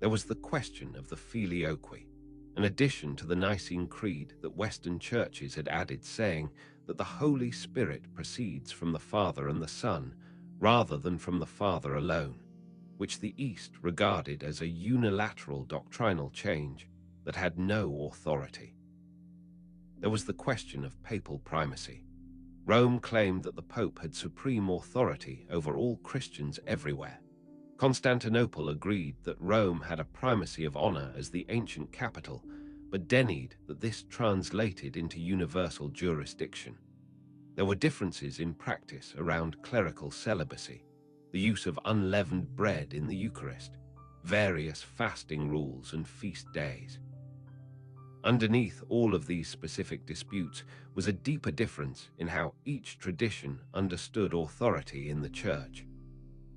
There was the question of the filioque, an addition to the Nicene Creed that Western churches had added, saying that the Holy Spirit proceeds from the Father and the Son rather than from the Father alone, which the East regarded as a unilateral doctrinal change that had no authority. There was the question of papal primacy. Rome claimed that the Pope had supreme authority over all Christians everywhere. Constantinople agreed that Rome had a primacy of honor as the ancient capital, but denied that this translated into universal jurisdiction. There were differences in practice around clerical celibacy, the use of unleavened bread in the Eucharist, various fasting rules and feast days. Underneath all of these specific disputes was a deeper difference in how each tradition understood authority in the Church.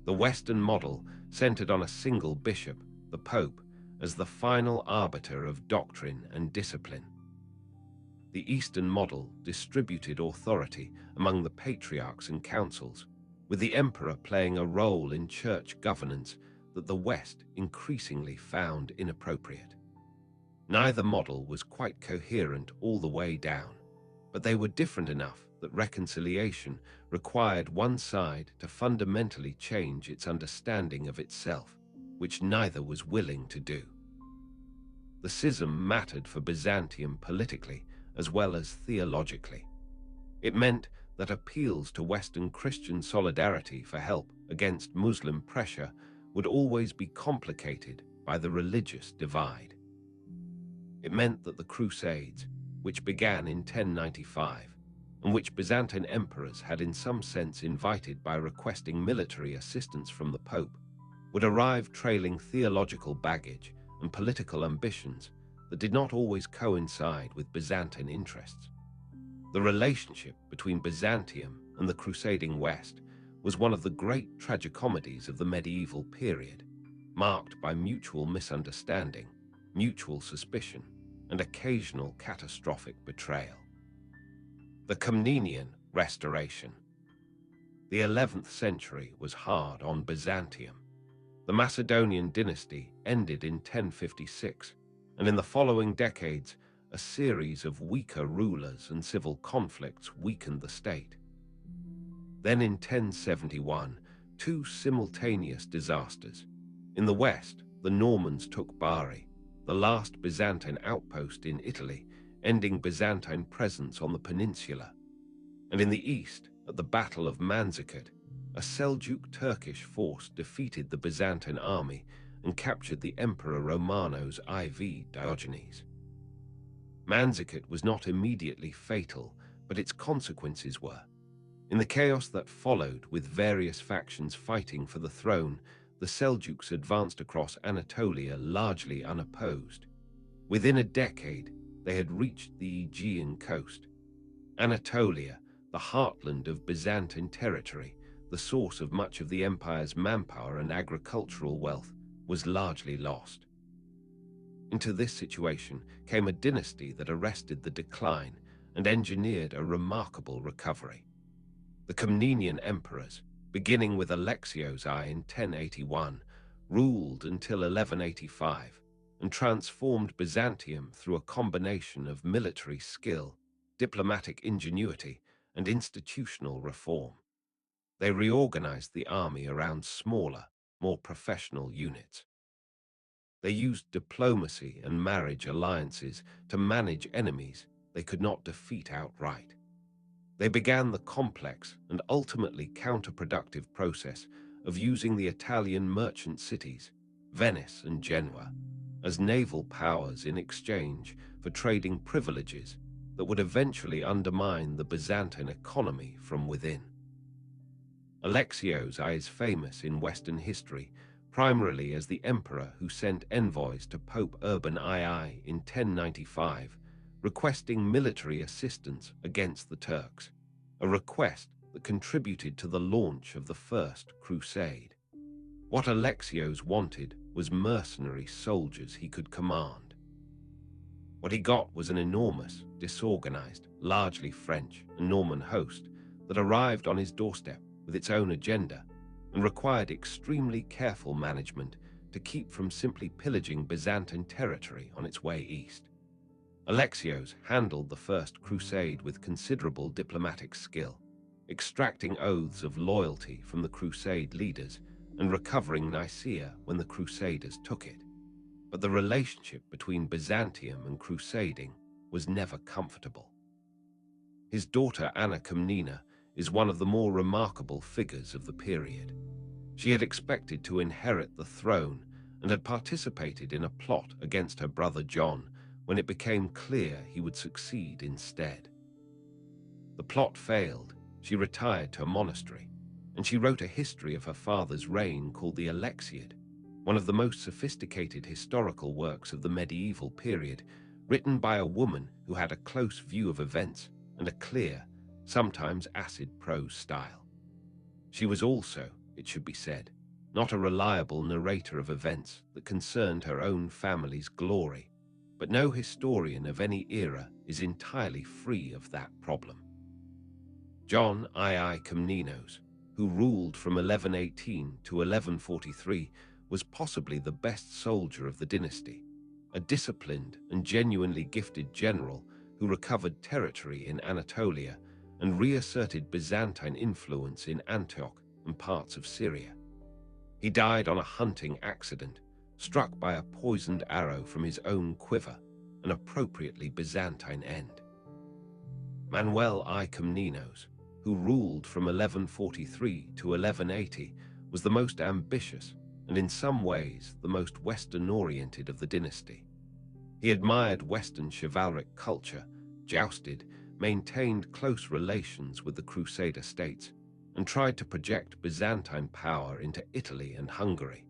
The Western model centered on a single bishop, the Pope, as the final arbiter of doctrine and discipline. The Eastern model distributed authority among the patriarchs and councils, with the emperor playing a role in church governance that the West increasingly found inappropriate. Neither model was quite coherent all the way down, but they were different enough that reconciliation required one side to fundamentally change its understanding of itself, which neither was willing to do. The schism mattered for Byzantium politically as well as theologically. It meant that appeals to Western Christian solidarity for help against Muslim pressure would always be complicated by the religious divide. It meant that the Crusades, which began in 1095, and which Byzantine emperors had in some sense invited by requesting military assistance from the Pope, would arrive trailing theological baggage and political ambitions that did not always coincide with Byzantine interests. The relationship between Byzantium and the crusading West was one of the great tragicomedies of the medieval period, marked by mutual misunderstanding, mutual suspicion, and occasional catastrophic betrayal. The Komnenian Restoration. The 11th century was hard on Byzantium. The Macedonian dynasty ended in 1056, and in the following decades, a series of weaker rulers and civil conflicts weakened the state. Then in 1071, two simultaneous disasters. In the west, the Normans took Bari, the last Byzantine outpost in Italy, ending Byzantine presence on the peninsula. And in the east, at the Battle of Manzikert, a Seljuk Turkish force defeated the Byzantine army and captured the Emperor Romano's IV Diogenes. Manzikert was not immediately fatal, but its consequences were. In the chaos that followed, with various factions fighting for the throne, the Seljuks advanced across Anatolia largely unopposed. Within a decade, they had reached the Aegean coast. Anatolia, the heartland of Byzantine territory, the source of much of the empire's manpower and agricultural wealth, was largely lost. Into this situation came a dynasty that arrested the decline and engineered a remarkable recovery. The Komnenian emperors, beginning with Alexios I in 1081, ruled until 1185 and transformed Byzantium through a combination of military skill, diplomatic ingenuity, and institutional reform. They reorganized the army around smaller, more professional units. They used diplomacy and marriage alliances to manage enemies they could not defeat outright. They began the complex and ultimately counterproductive process of using the Italian merchant cities, Venice and Genoa, as naval powers in exchange for trading privileges that would eventually undermine the Byzantine economy from within. Alexios is famous in Western history primarily as the emperor who sent envoys to Pope Urban II in 1095, requesting military assistance against the Turks, a request that contributed to the launch of the First Crusade. What Alexios wanted was mercenary soldiers he could command. What he got was an enormous, disorganized, largely French and Norman host that arrived on his doorstep with its own agenda and required extremely careful management to keep from simply pillaging Byzantine territory on its way east. Alexios handled the First Crusade with considerable diplomatic skill, extracting oaths of loyalty from the Crusade leaders and recovering Nicaea when the Crusaders took it. But the relationship between Byzantium and Crusading was never comfortable. His daughter Anna Komnena is one of the more remarkable figures of the period. She had expected to inherit the throne and had participated in a plot against her brother John when it became clear he would succeed instead. The plot failed, she retired to a monastery, and she wrote a history of her father's reign called the Alexiad, one of the most sophisticated historical works of the medieval period, written by a woman who had a close view of events and a clear, sometimes acid prose style. She was also, it should be said, not a reliable narrator of events that concerned her own family's glory, but no historian of any era is entirely free of that problem. John II Komnenos, who ruled from 1118 to 1143, was possibly the best soldier of the dynasty, a disciplined and genuinely gifted general who recovered territory in Anatolia and reasserted Byzantine influence in Antioch and parts of Syria. He died on a hunting accident, struck by a poisoned arrow from his own quiver, an appropriately Byzantine end. Manuel I Komnenos, who ruled from 1143 to 1180, was the most ambitious and in some ways the most Western-oriented of the dynasty. He admired Western chivalric culture, jousted, maintained close relations with the Crusader states, and tried to project Byzantine power into Italy and Hungary.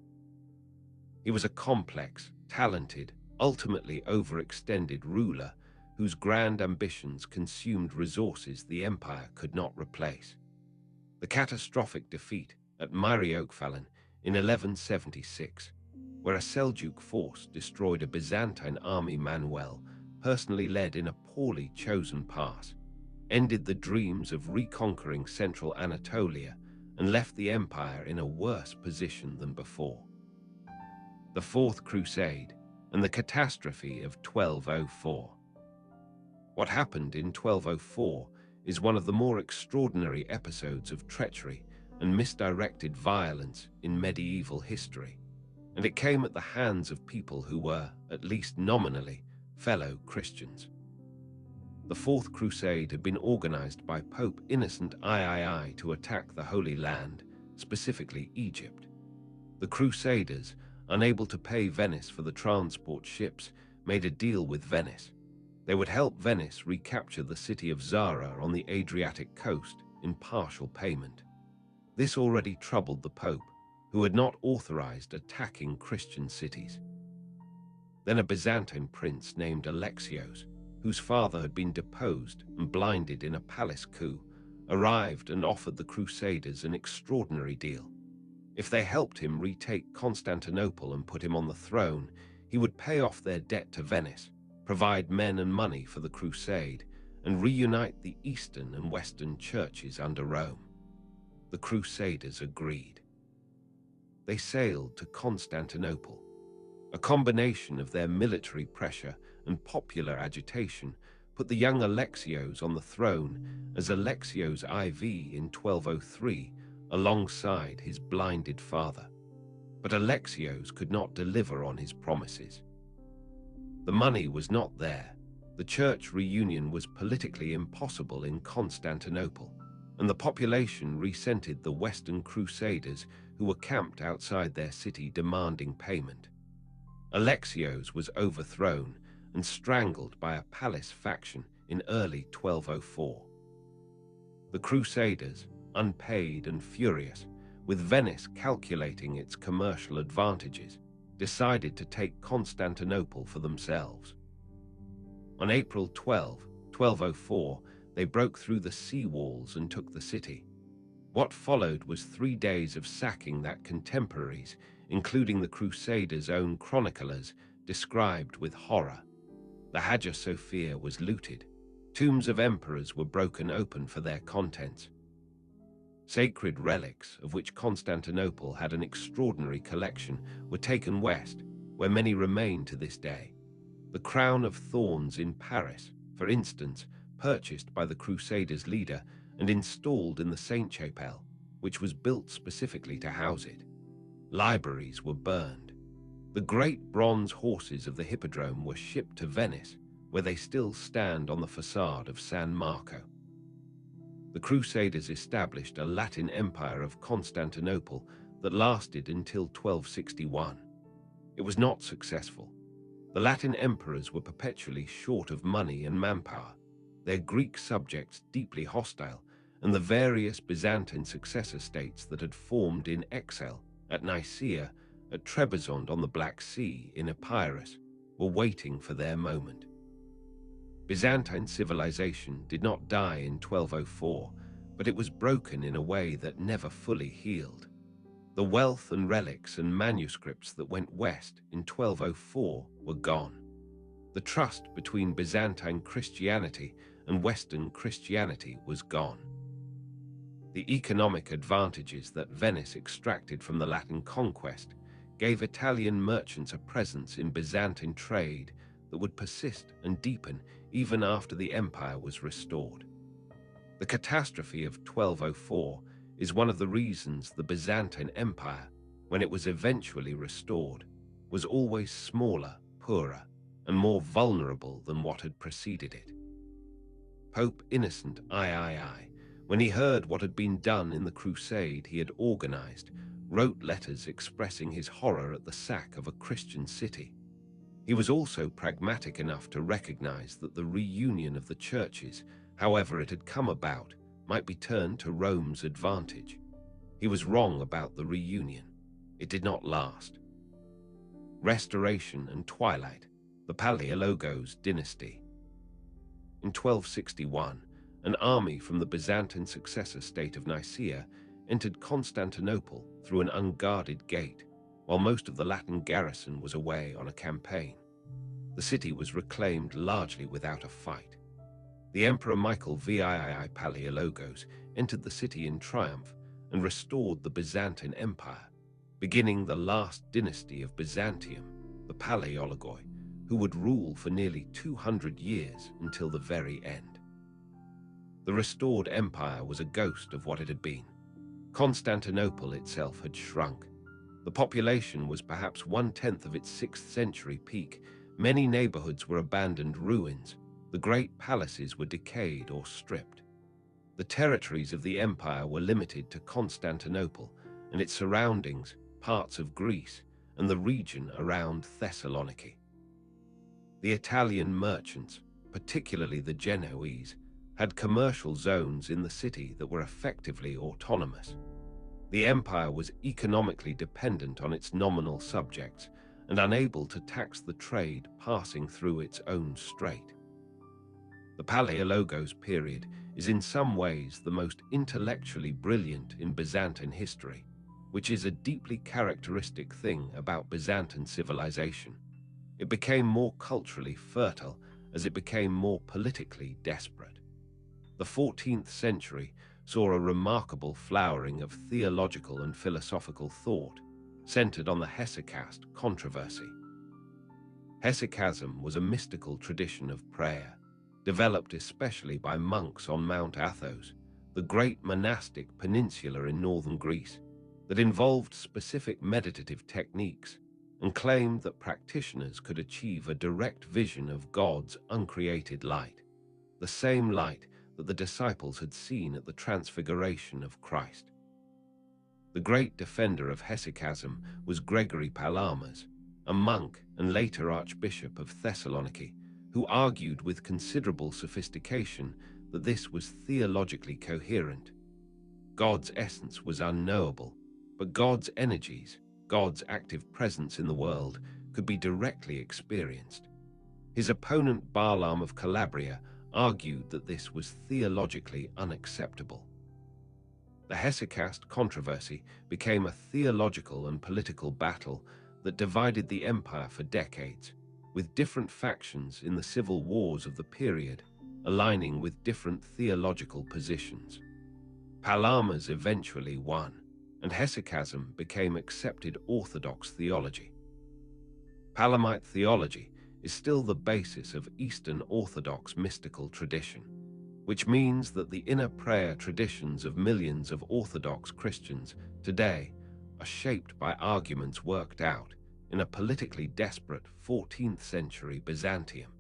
He was a complex, talented, ultimately overextended ruler whose grand ambitions consumed resources the empire could not replace. The catastrophic defeat at Myriokephalon in 1176, where a Seljuk force destroyed a Byzantine army Manuel personally led in a poorly chosen pass, ended the dreams of reconquering central Anatolia and left the empire in a worse position than before. The Fourth Crusade and the catastrophe of 1204. What happened in 1204 is one of the more extraordinary episodes of treachery and misdirected violence in medieval history, and it came at the hands of people who were, at least nominally, fellow Christians. The Fourth Crusade had been organized by Pope Innocent III to attack the Holy Land, specifically Egypt. The Crusaders, unable to pay Venice for the transport ships, made a deal with Venice. They would help Venice recapture the city of Zara on the Adriatic coast in partial payment. This already troubled the Pope, who had not authorized attacking Christian cities. Then a Byzantine prince named Alexios, whose father had been deposed and blinded in a palace coup, arrived and offered the Crusaders an extraordinary deal. If they helped him retake Constantinople and put him on the throne, he would pay off their debt to Venice, provide men and money for the crusade, and reunite the Eastern and Western churches under Rome. The Crusaders agreed. They sailed to Constantinople. A combination of their military pressure and popular agitation put the young Alexios on the throne as Alexios IV in 1203 alongside his blinded father. But Alexios could not deliver on his promises. The money was not there. The church reunion was politically impossible in Constantinople, and the population resented the Western Crusaders who were camped outside their city demanding payment. Alexios was overthrown and strangled by a palace faction in early 1204. The Crusaders, unpaid and furious, with Venice calculating its commercial advantages, decided to take Constantinople for themselves. On April 12, 1204, they broke through the sea walls and took the city. What followed was 3 days of sacking that contemporaries, including the Crusaders' own chroniclers, described with horror. The Hagia Sophia was looted. Tombs of emperors were broken open for their contents. Sacred relics, of which Constantinople had an extraordinary collection, were taken west, where many remain to this day. The crown of thorns in Paris, for instance, purchased by the Crusaders' leader and installed in the Sainte-Chapelle, which was built specifically to house it. Libraries were burned. The great bronze horses of the Hippodrome were shipped to Venice, where they still stand on the facade of San Marco. The Crusaders established a Latin Empire of Constantinople that lasted until 1261. It was not successful. The Latin emperors were perpetually short of money and manpower, their Greek subjects deeply hostile, and the various Byzantine successor states that had formed in exile at Nicaea, at Trebizond on the Black Sea, in Epirus, were waiting for their moment. Byzantine civilization did not die in 1204, but it was broken in a way that never fully healed. The wealth and relics and manuscripts that went west in 1204 were gone. The trust between Byzantine Christianity and Western Christianity was gone. The economic advantages that Venice extracted from the Latin conquest gave Italian merchants a presence in Byzantine trade that would persist and deepen even after the empire was restored. The catastrophe of 1204 is one of the reasons the Byzantine Empire, when it was eventually restored, was always smaller, poorer, and more vulnerable than what had preceded it. Pope Innocent III, when he heard what had been done in the crusade he had organized, wrote letters expressing his horror at the sack of a Christian city. He was also pragmatic enough to recognize that the reunion of the churches, however it had come about, might be turned to Rome's advantage. He was wrong about the reunion. It did not last. Restoration and twilight, the Palaiologos dynasty. In 1261, an army from the Byzantine successor state of Nicaea entered Constantinople through an unguarded gate, while most of the Latin garrison was away on a campaign. The city was reclaimed largely without a fight. The Emperor Michael VII Palaiologos entered the city in triumph and restored the Byzantine Empire, beginning the last dynasty of Byzantium, the Palaiologoi, who would rule for nearly 200 years until the very end. The restored empire was a ghost of what it had been. Constantinople itself had shrunk. The population was perhaps 1/10 of its 6th century peak. Many neighborhoods were abandoned ruins. The great palaces were decayed or stripped. The territories of the empire were limited to Constantinople and its surroundings, parts of Greece, and the region around Thessaloniki. The Italian merchants, particularly the Genoese, had commercial zones in the city that were effectively autonomous. The empire was economically dependent on its nominal subjects and unable to tax the trade passing through its own strait. The Palaiologos period is in some ways the most intellectually brilliant in Byzantine history, which is a deeply characteristic thing about Byzantine civilization. It became more culturally fertile as it became more politically desperate. The 14th century saw a remarkable flowering of theological and philosophical thought, centered on the hesychast controversy. Hesychasm was a mystical tradition of prayer, developed especially by monks on Mount Athos, the great monastic peninsula in northern Greece. that involved specific meditative techniques and claimed that practitioners could achieve a direct vision of God's uncreated light, the same light that the disciples had seen at the transfiguration of Christ. The great defender of hesychasm was Gregory Palamas, a monk and later Archbishop of Thessaloniki, who argued with considerable sophistication that this was theologically coherent. God's essence was unknowable, but God's energies, God's active presence in the world, could be directly experienced. His opponent Balaam of Calabria argued that this was theologically unacceptable. The hesychast controversy became a theological and political battle that divided the empire for decades, with different factions in the civil wars of the period aligning with different theological positions. Palamas eventually won, and hesychasm became accepted Orthodox theology. Palamite theology is still the basis of Eastern Orthodox mystical tradition, which means that the inner prayer traditions of millions of Orthodox Christians today are shaped by arguments worked out in a politically desperate 14th century Byzantium.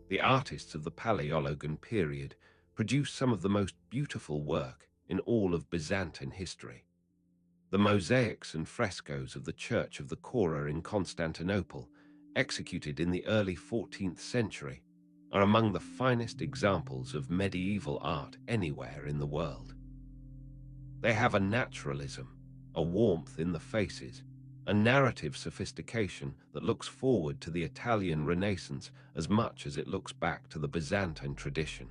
The artists of the Paleologan period produced some of the most beautiful work in all of Byzantine history. The mosaics and frescoes of the Church of the Chora in Constantinople, executed in the early 14th century, are among the finest examples of medieval art anywhere in the world. They have a naturalism, a warmth in the faces, a narrative sophistication that looks forward to the Italian Renaissance as much as it looks back to the Byzantine tradition.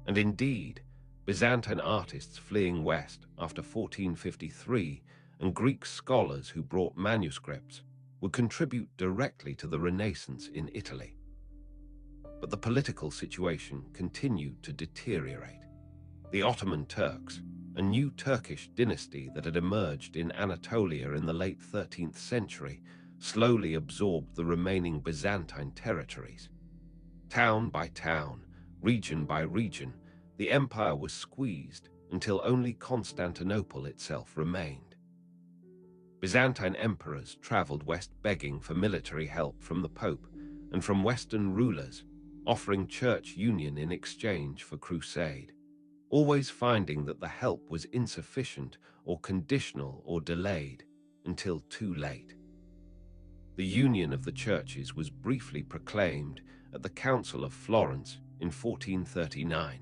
And indeed, Byzantine artists fleeing west after 1453 and Greek scholars who brought manuscripts would contribute directly to the Renaissance in Italy. But the political situation continued to deteriorate. The Ottoman Turks, a new Turkish dynasty that had emerged in Anatolia in the late 13th century, slowly absorbed the remaining Byzantine territories. Town by town, region by region, the empire was squeezed until only Constantinople itself remained. Byzantine emperors traveled west begging for military help from the Pope and from Western rulers, offering church union in exchange for crusade, always finding that the help was insufficient or conditional or delayed until too late. The union of the churches was briefly proclaimed at the Council of Florence in 1439,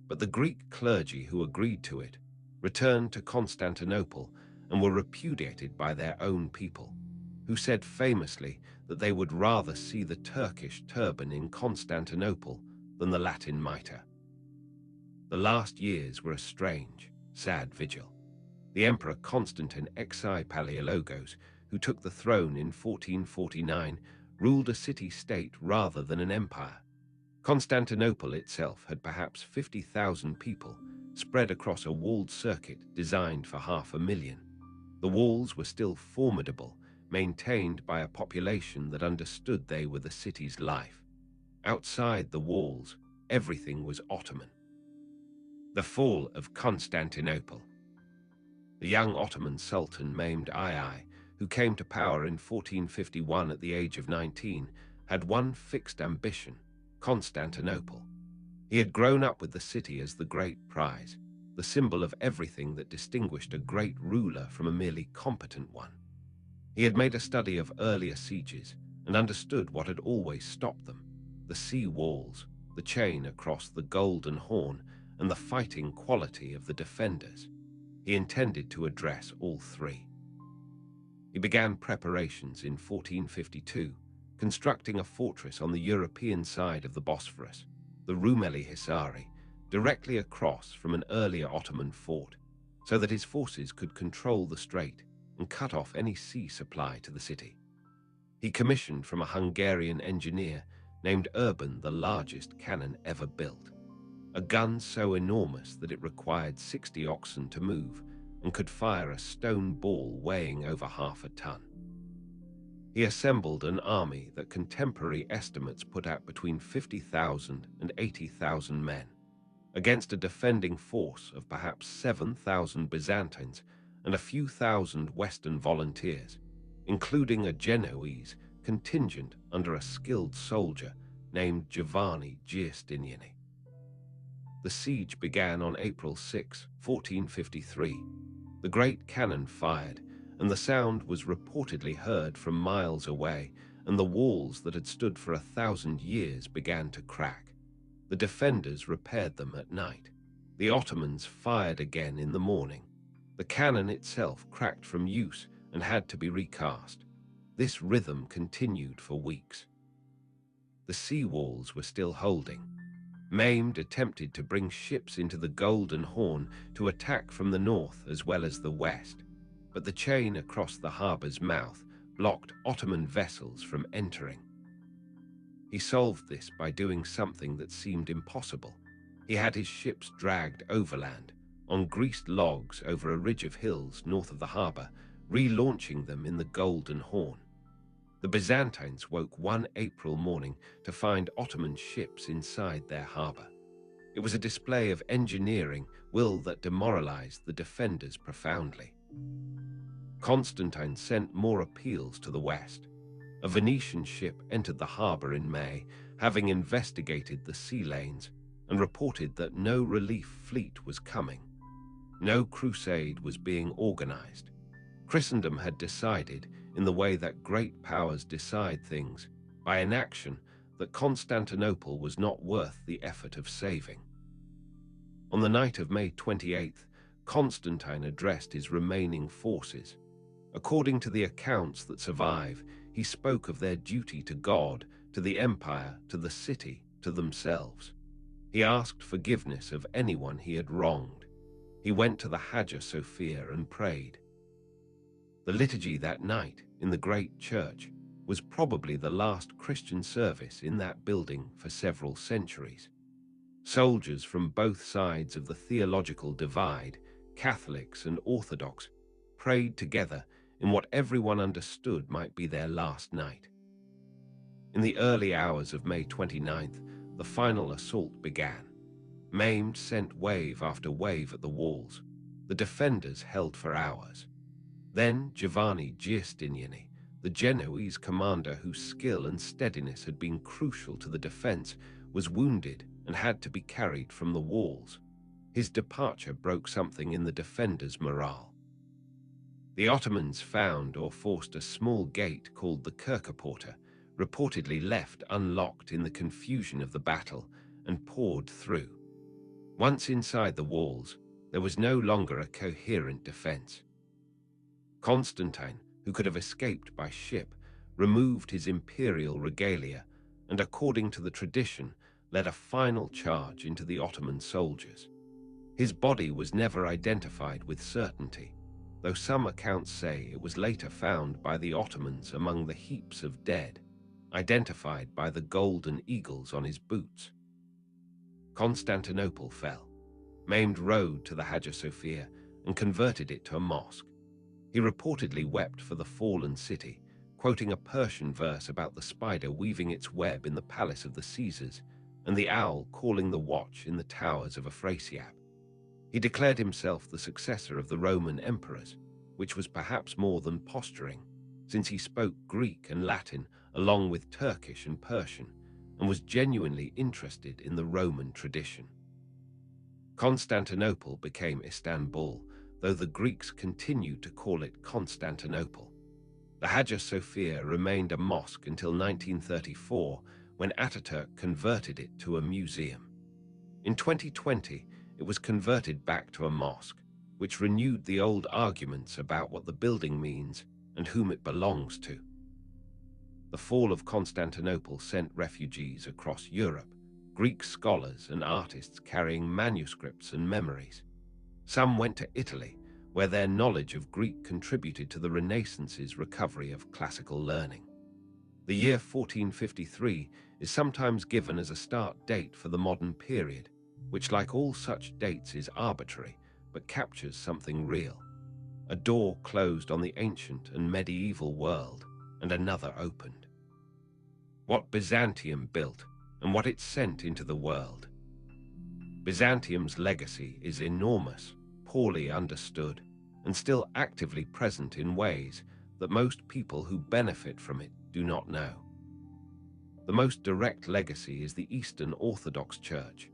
but the Greek clergy who agreed to it returned to Constantinople and were repudiated by their own people, who said famously that they would rather see the Turkish turban in Constantinople than the Latin mitre. The last years were a strange, sad vigil. The Emperor Constantine Exi Palaiologos, who took the throne in 1449, ruled a city-state rather than an empire. Constantinople itself had perhaps 50,000 people spread across a walled circuit designed for 500,000. The walls were still formidable, maintained by a population that understood they were the city's life. Outside the walls, everything was Ottoman. The fall of Constantinople. The young Ottoman Sultan named II, who came to power in 1451 at the age of 19, had one fixed ambition: Constantinople. He had grown up with the city as the great prize, the symbol of everything that distinguished a great ruler from a merely competent one. He had made a study of earlier sieges and understood what had always stopped them: the sea walls, the chain across the Golden Horn, and the fighting quality of the defenders. He intended to address all three. He began preparations in 1452, constructing a fortress on the European side of the Bosphorus, the Rumeli Hisari, directly across from an earlier Ottoman fort, so that his forces could control the strait and cut off any sea supply to the city. He commissioned from a Hungarian engineer named Urban the largest cannon ever built, a gun so enormous that it required 60 oxen to move and could fire a stone ball weighing over 1/2 ton. He assembled an army that contemporary estimates put at between 50,000 and 80,000 men, against a defending force of perhaps 7,000 Byzantines and a few thousand Western volunteers, including a Genoese contingent under a skilled soldier named Giovanni Giustiniani. The siege began on April 6, 1453. The great cannon fired, and the sound was reportedly heard from miles away, and the walls that had stood for 1,000 years began to crack. The defenders repaired them at night. The Ottomans fired again in the morning. The cannon itself cracked from use and had to be recast. This rhythm continued for weeks. The sea walls were still holding. Mehmed attempted to bring ships into the Golden Horn to attack from the north as well as the west, but the chain across the harbor's mouth blocked Ottoman vessels from entering. He solved this by doing something that seemed impossible. He had his ships dragged overland, on greased logs over a ridge of hills north of the harbor, relaunching them in the Golden Horn. The Byzantines woke one April morning to find Ottoman ships inside their harbor. It was a display of engineering will that demoralized the defenders profoundly. Constantine sent more appeals to the west. A Venetian ship entered the harbor in May, having investigated the sea lanes, and reported that no relief fleet was coming. No crusade was being organized. Christendom had decided, in the way that great powers decide things, by inaction, that Constantinople was not worth the effort of saving. On the night of May 28th, Constantine addressed his remaining forces. According to the accounts that survive, he spoke of their duty to God, to the empire, to the city, to themselves. He asked forgiveness of anyone he had wronged. He went to the Hagia Sophia and prayed. The liturgy that night in the great church was probably the last Christian service in that building for several centuries. Soldiers from both sides of the theological divide, Catholics and Orthodox, prayed together in what everyone understood might be their last night. In the early hours of May 29th, the final assault began. Mehmed sent wave after wave at the walls. The defenders held for hours. Then Giovanni Giustiniani, the Genoese commander whose skill and steadiness had been crucial to the defense, was wounded and had to be carried from the walls. His departure broke something in the defenders' morale. The Ottomans found or forced a small gate called the Kerkeporte, reportedly left unlocked in the confusion of the battle, and poured through. Once inside the walls, there was no longer a coherent defense. Constantine, who could have escaped by ship, removed his imperial regalia and, according to the tradition, led a final charge into the Ottoman soldiers. His body was never identified with certainty, though some accounts say it was later found by the Ottomans among the heaps of dead, identified by the golden eagles on his boots. Constantinople fell. Mehmed rode to the Hagia Sophia and converted it to a mosque. He reportedly wept for the fallen city, quoting a Persian verse about the spider weaving its web in the palace of the Caesars and the owl calling the watch in the towers of Afrasiab. He declared himself the successor of the Roman emperors, which was perhaps more than posturing, since he spoke Greek and Latin along with Turkish and Persian, and was genuinely interested in the Roman tradition. Constantinople became Istanbul, though the Greeks continued to call it Constantinople. The Hagia Sophia remained a mosque until 1934, when Ataturk converted it to a museum. In 2020, it was converted back to a mosque, which renewed the old arguments about what the building means and whom it belongs to. The fall of Constantinople sent refugees across Europe, Greek scholars and artists carrying manuscripts and memories. Some went to Italy, where their knowledge of Greek contributed to the Renaissance's recovery of classical learning. The year 1453 is sometimes given as a start date for the modern period, which, like all such dates, is arbitrary, but captures something real. A door closed on the ancient and medieval world, and another opened. What Byzantium built, and what it sent into the world. Byzantium's legacy is enormous, poorly understood, and still actively present in ways that most people who benefit from it do not know. The most direct legacy is the Eastern Orthodox Church,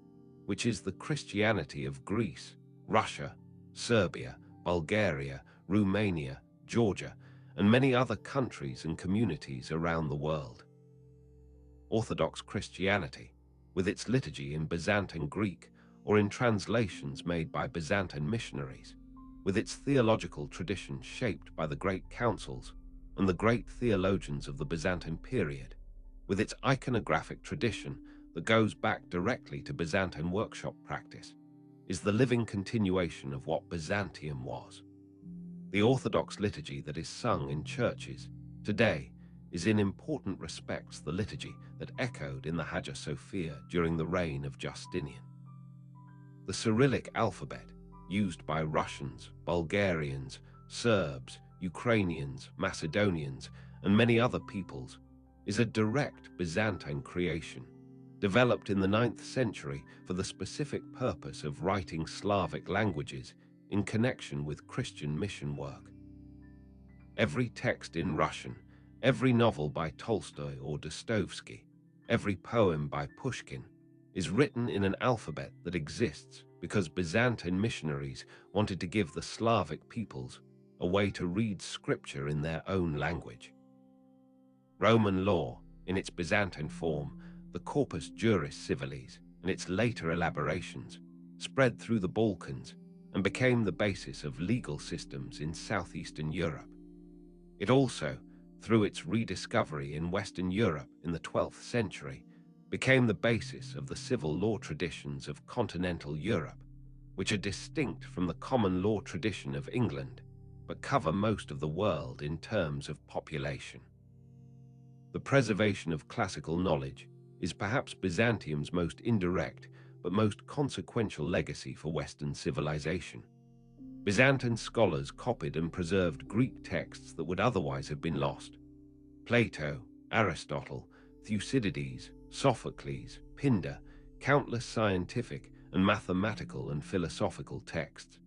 which is the Christianity of Greece, Russia, Serbia, Bulgaria, Romania, Georgia, and many other countries and communities around the world. Orthodox Christianity, with its liturgy in Byzantine Greek or in translations made by Byzantine missionaries, with its theological tradition shaped by the great councils and the great theologians of the Byzantine period, with its iconographic tradition that goes back directly to Byzantine workshop practice, is the living continuation of what Byzantium was. The Orthodox liturgy that is sung in churches today is in important respects the liturgy that echoed in the Hagia Sophia during the reign of Justinian. The Cyrillic alphabet, used by Russians, Bulgarians, Serbs, Ukrainians, Macedonians, and many other peoples, is a direct Byzantine creation, developed in the 9th century for the specific purpose of writing Slavic languages in connection with Christian mission work. Every text in Russian, every novel by Tolstoy or Dostoevsky, every poem by Pushkin, is written in an alphabet that exists because Byzantine missionaries wanted to give the Slavic peoples a way to read scripture in their own language. Roman law, in its Byzantine form, the Corpus Juris Civilis, and its later elaborations, spread through the Balkans and became the basis of legal systems in southeastern Europe. It also, through its rediscovery in Western Europe in the 12th century, became the basis of the civil law traditions of continental Europe, which are distinct from the common law tradition of England, but cover most of the world in terms of population. The preservation of classical knowledge is perhaps Byzantium's most indirect but most consequential legacy for Western civilization. Byzantine scholars copied and preserved Greek texts that would otherwise have been lost. Plato, Aristotle, Thucydides, Sophocles, Pindar, countless scientific and mathematical and philosophical texts.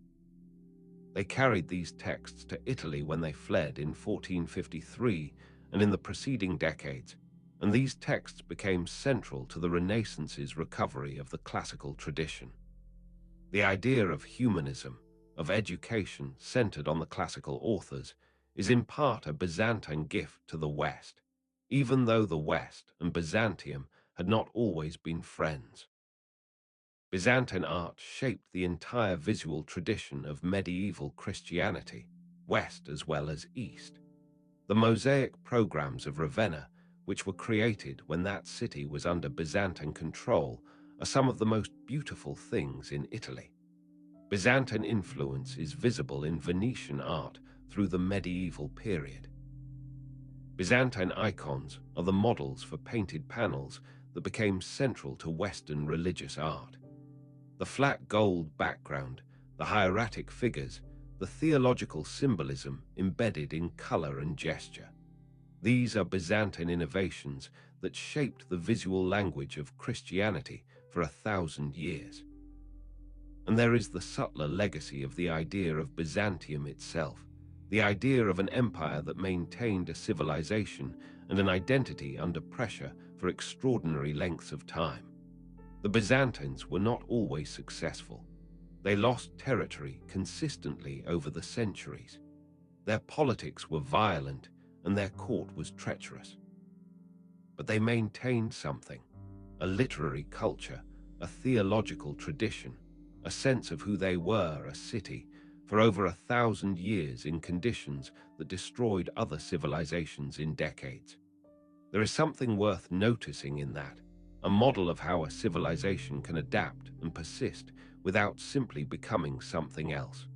They carried these texts to Italy when they fled in 1453 and in the preceding decades, and these texts became central to the Renaissance's recovery of the classical tradition. The idea of humanism, of education centered on the classical authors, is in part a Byzantine gift to the West, even though the West and Byzantium had not always been friends. Byzantine art shaped the entire visual tradition of medieval Christianity, West as well as East. The mosaic programs of Ravenna, which were created when that city was under Byzantine control, are some of the most beautiful things in Italy. Byzantine influence is visible in Venetian art through the medieval period. Byzantine icons are the models for painted panels that became central to Western religious art. The flat gold background, the hieratic figures, the theological symbolism embedded in color and gesture. These are Byzantine innovations that shaped the visual language of Christianity for 1,000 years. And there is the subtler legacy of the idea of Byzantium itself, the idea of an empire that maintained a civilization and an identity under pressure for extraordinary lengths of time. The Byzantines were not always successful. They lost territory consistently over the centuries. Their politics were violent and their court was treacherous. But they maintained something, a literary culture, a theological tradition, a sense of who they were, a city, for over 1,000 years in conditions that destroyed other civilizations in decades. There is something worth noticing in that, a model of how a civilization can adapt and persist without simply becoming something else.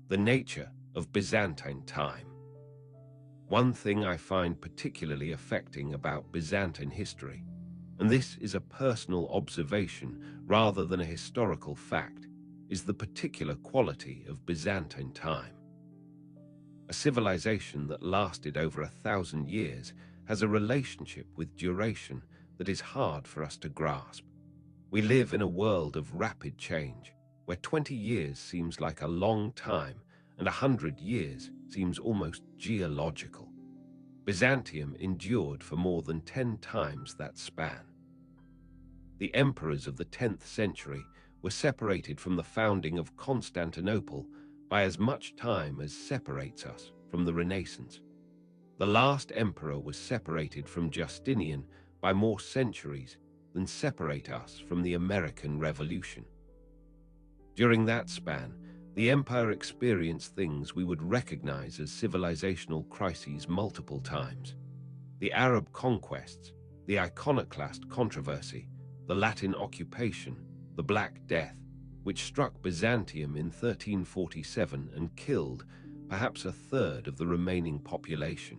The nature of Byzantine time. One thing I find particularly affecting about Byzantine history, and this is a personal observation rather than a historical fact, is the particular quality of Byzantine time. A civilization that lasted over 1,000 years has a relationship with duration that is hard for us to grasp. We live in a world of rapid change, where 20 years seems like a long time and 100 years seems almost geological. Byzantium endured for more than 10 times that span. The emperors of the 10th century were separated from the founding of Constantinople by as much time as separates us from the Renaissance. The last emperor was separated from Justinian by more centuries than separate us from the American Revolution. During that span, the empire experienced things we would recognize as civilizational crises multiple times. The Arab conquests, the iconoclast controversy, the Latin occupation, the Black Death, which struck Byzantium in 1347 and killed perhaps a third of the remaining population.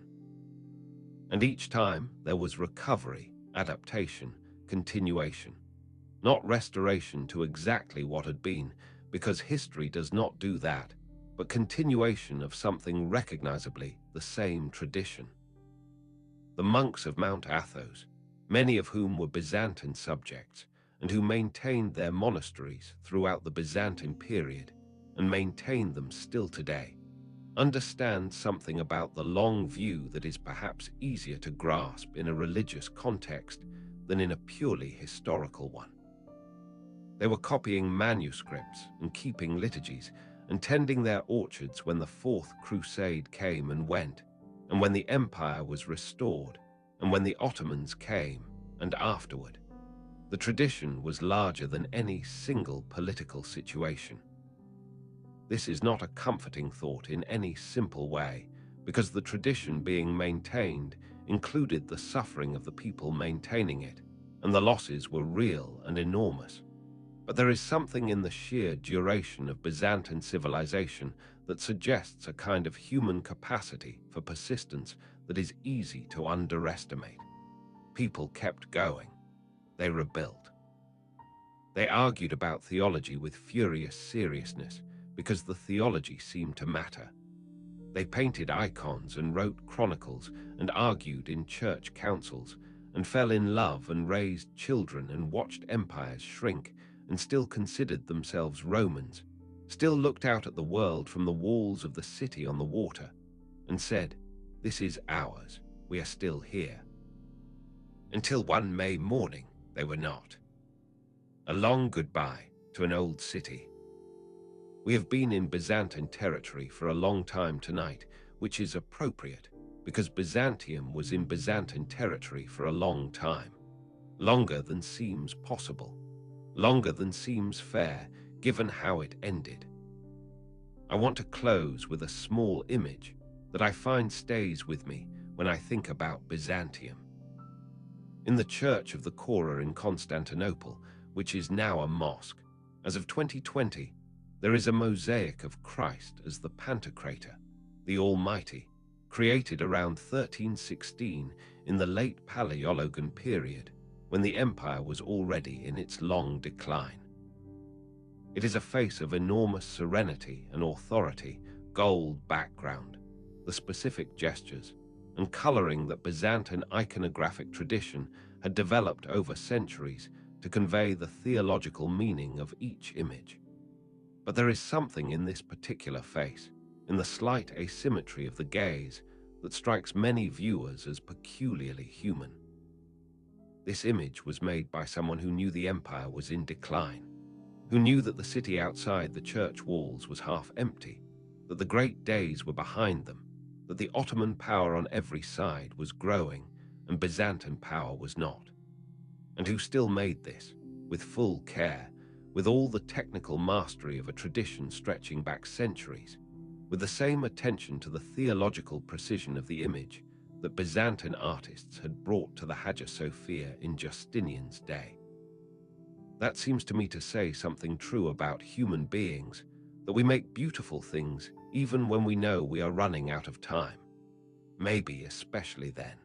And each time there was recovery, adaptation, continuation. Not restoration to exactly what had been, because history does not do that, but continuation of something recognizably the same tradition. The monks of Mount Athos, many of whom were Byzantine subjects, and who maintained their monasteries throughout the Byzantine period, and maintain them still today, understand something about the long view that is perhaps easier to grasp in a religious context than in a purely historical one. They were copying manuscripts and keeping liturgies and tending their orchards when the Fourth Crusade came and went, and when the empire was restored, and when the Ottomans came, and afterward. The tradition was larger than any single political situation. This is not a comforting thought in any simple way, because the tradition being maintained included the suffering of the people maintaining it, and the losses were real and enormous. But there is something in the sheer duration of Byzantine civilization that suggests a kind of human capacity for persistence that is easy to underestimate. People kept going. They rebuilt. They argued about theology with furious seriousness because the theology seemed to matter. They painted icons and wrote chronicles and argued in church councils and fell in love and raised children and watched empires shrink and still considered themselves Romans, still looked out at the world from the walls of the city on the water and said, "This is ours, we are still here." Until one May morning, they were not. A long goodbye to an old city. We have been in Byzantine territory for a long time tonight, which is appropriate because Byzantium was in Byzantine territory for a long time, longer than seems possible. Longer than seems fair, given how it ended. I want to close with a small image that I find stays with me when I think about Byzantium. In the Church of the Chora in Constantinople, which is now a mosque, as of 2020, there is a mosaic of Christ as the Pantocrator, the Almighty, created around 1316 in the late Paleologan period, when the empire was already in its long decline. It is a face of enormous serenity and authority, gold background, the specific gestures, and coloring that Byzantine iconographic tradition had developed over centuries to convey the theological meaning of each image. But there is something in this particular face, in the slight asymmetry of the gaze, that strikes many viewers as peculiarly human. This image was made by someone who knew the empire was in decline, who knew that the city outside the church walls was half empty, that the great days were behind them, that the Ottoman power on every side was growing and Byzantine power was not, and who still made this, with full care, with all the technical mastery of a tradition stretching back centuries, with the same attention to the theological precision of the image that Byzantine artists had brought to the Hagia Sophia in Justinian's day. That seems to me to say something true about human beings, that we make beautiful things even when we know we are running out of time. Maybe especially then.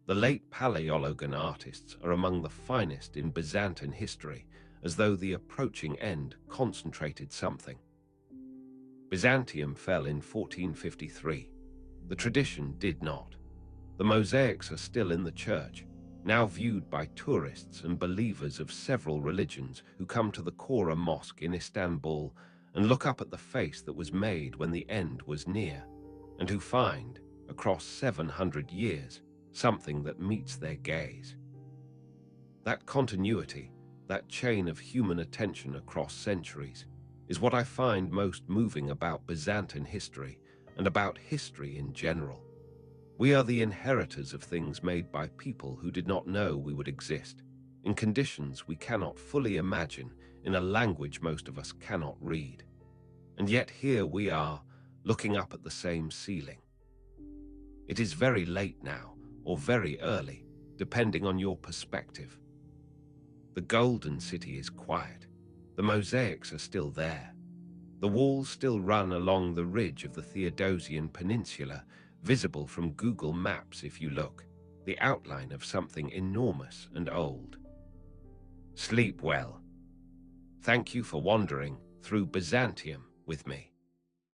The late Paleologan artists are among the finest in Byzantine history, as though the approaching end concentrated something. Byzantium fell in 1453. The tradition did not. The mosaics are still in the church, now viewed by tourists and believers of several religions who come to the Chora Mosque in Istanbul and look up at the face that was made when the end was near, and who find, across 700 years, something that meets their gaze. That continuity, that chain of human attention across centuries, is what I find most moving about Byzantine history and about history in general. We are the inheritors of things made by people who did not know we would exist, in conditions we cannot fully imagine, in a language most of us cannot read. And yet here we are, looking up at the same ceiling. It is very late now, or very early, depending on your perspective. The Golden City is quiet. The mosaics are still there. The walls still run along the ridge of the Theodosian Peninsula, visible from Google Maps if you look, the outline of something enormous and old. Sleep well. Thank you for wandering through Byzantium with me.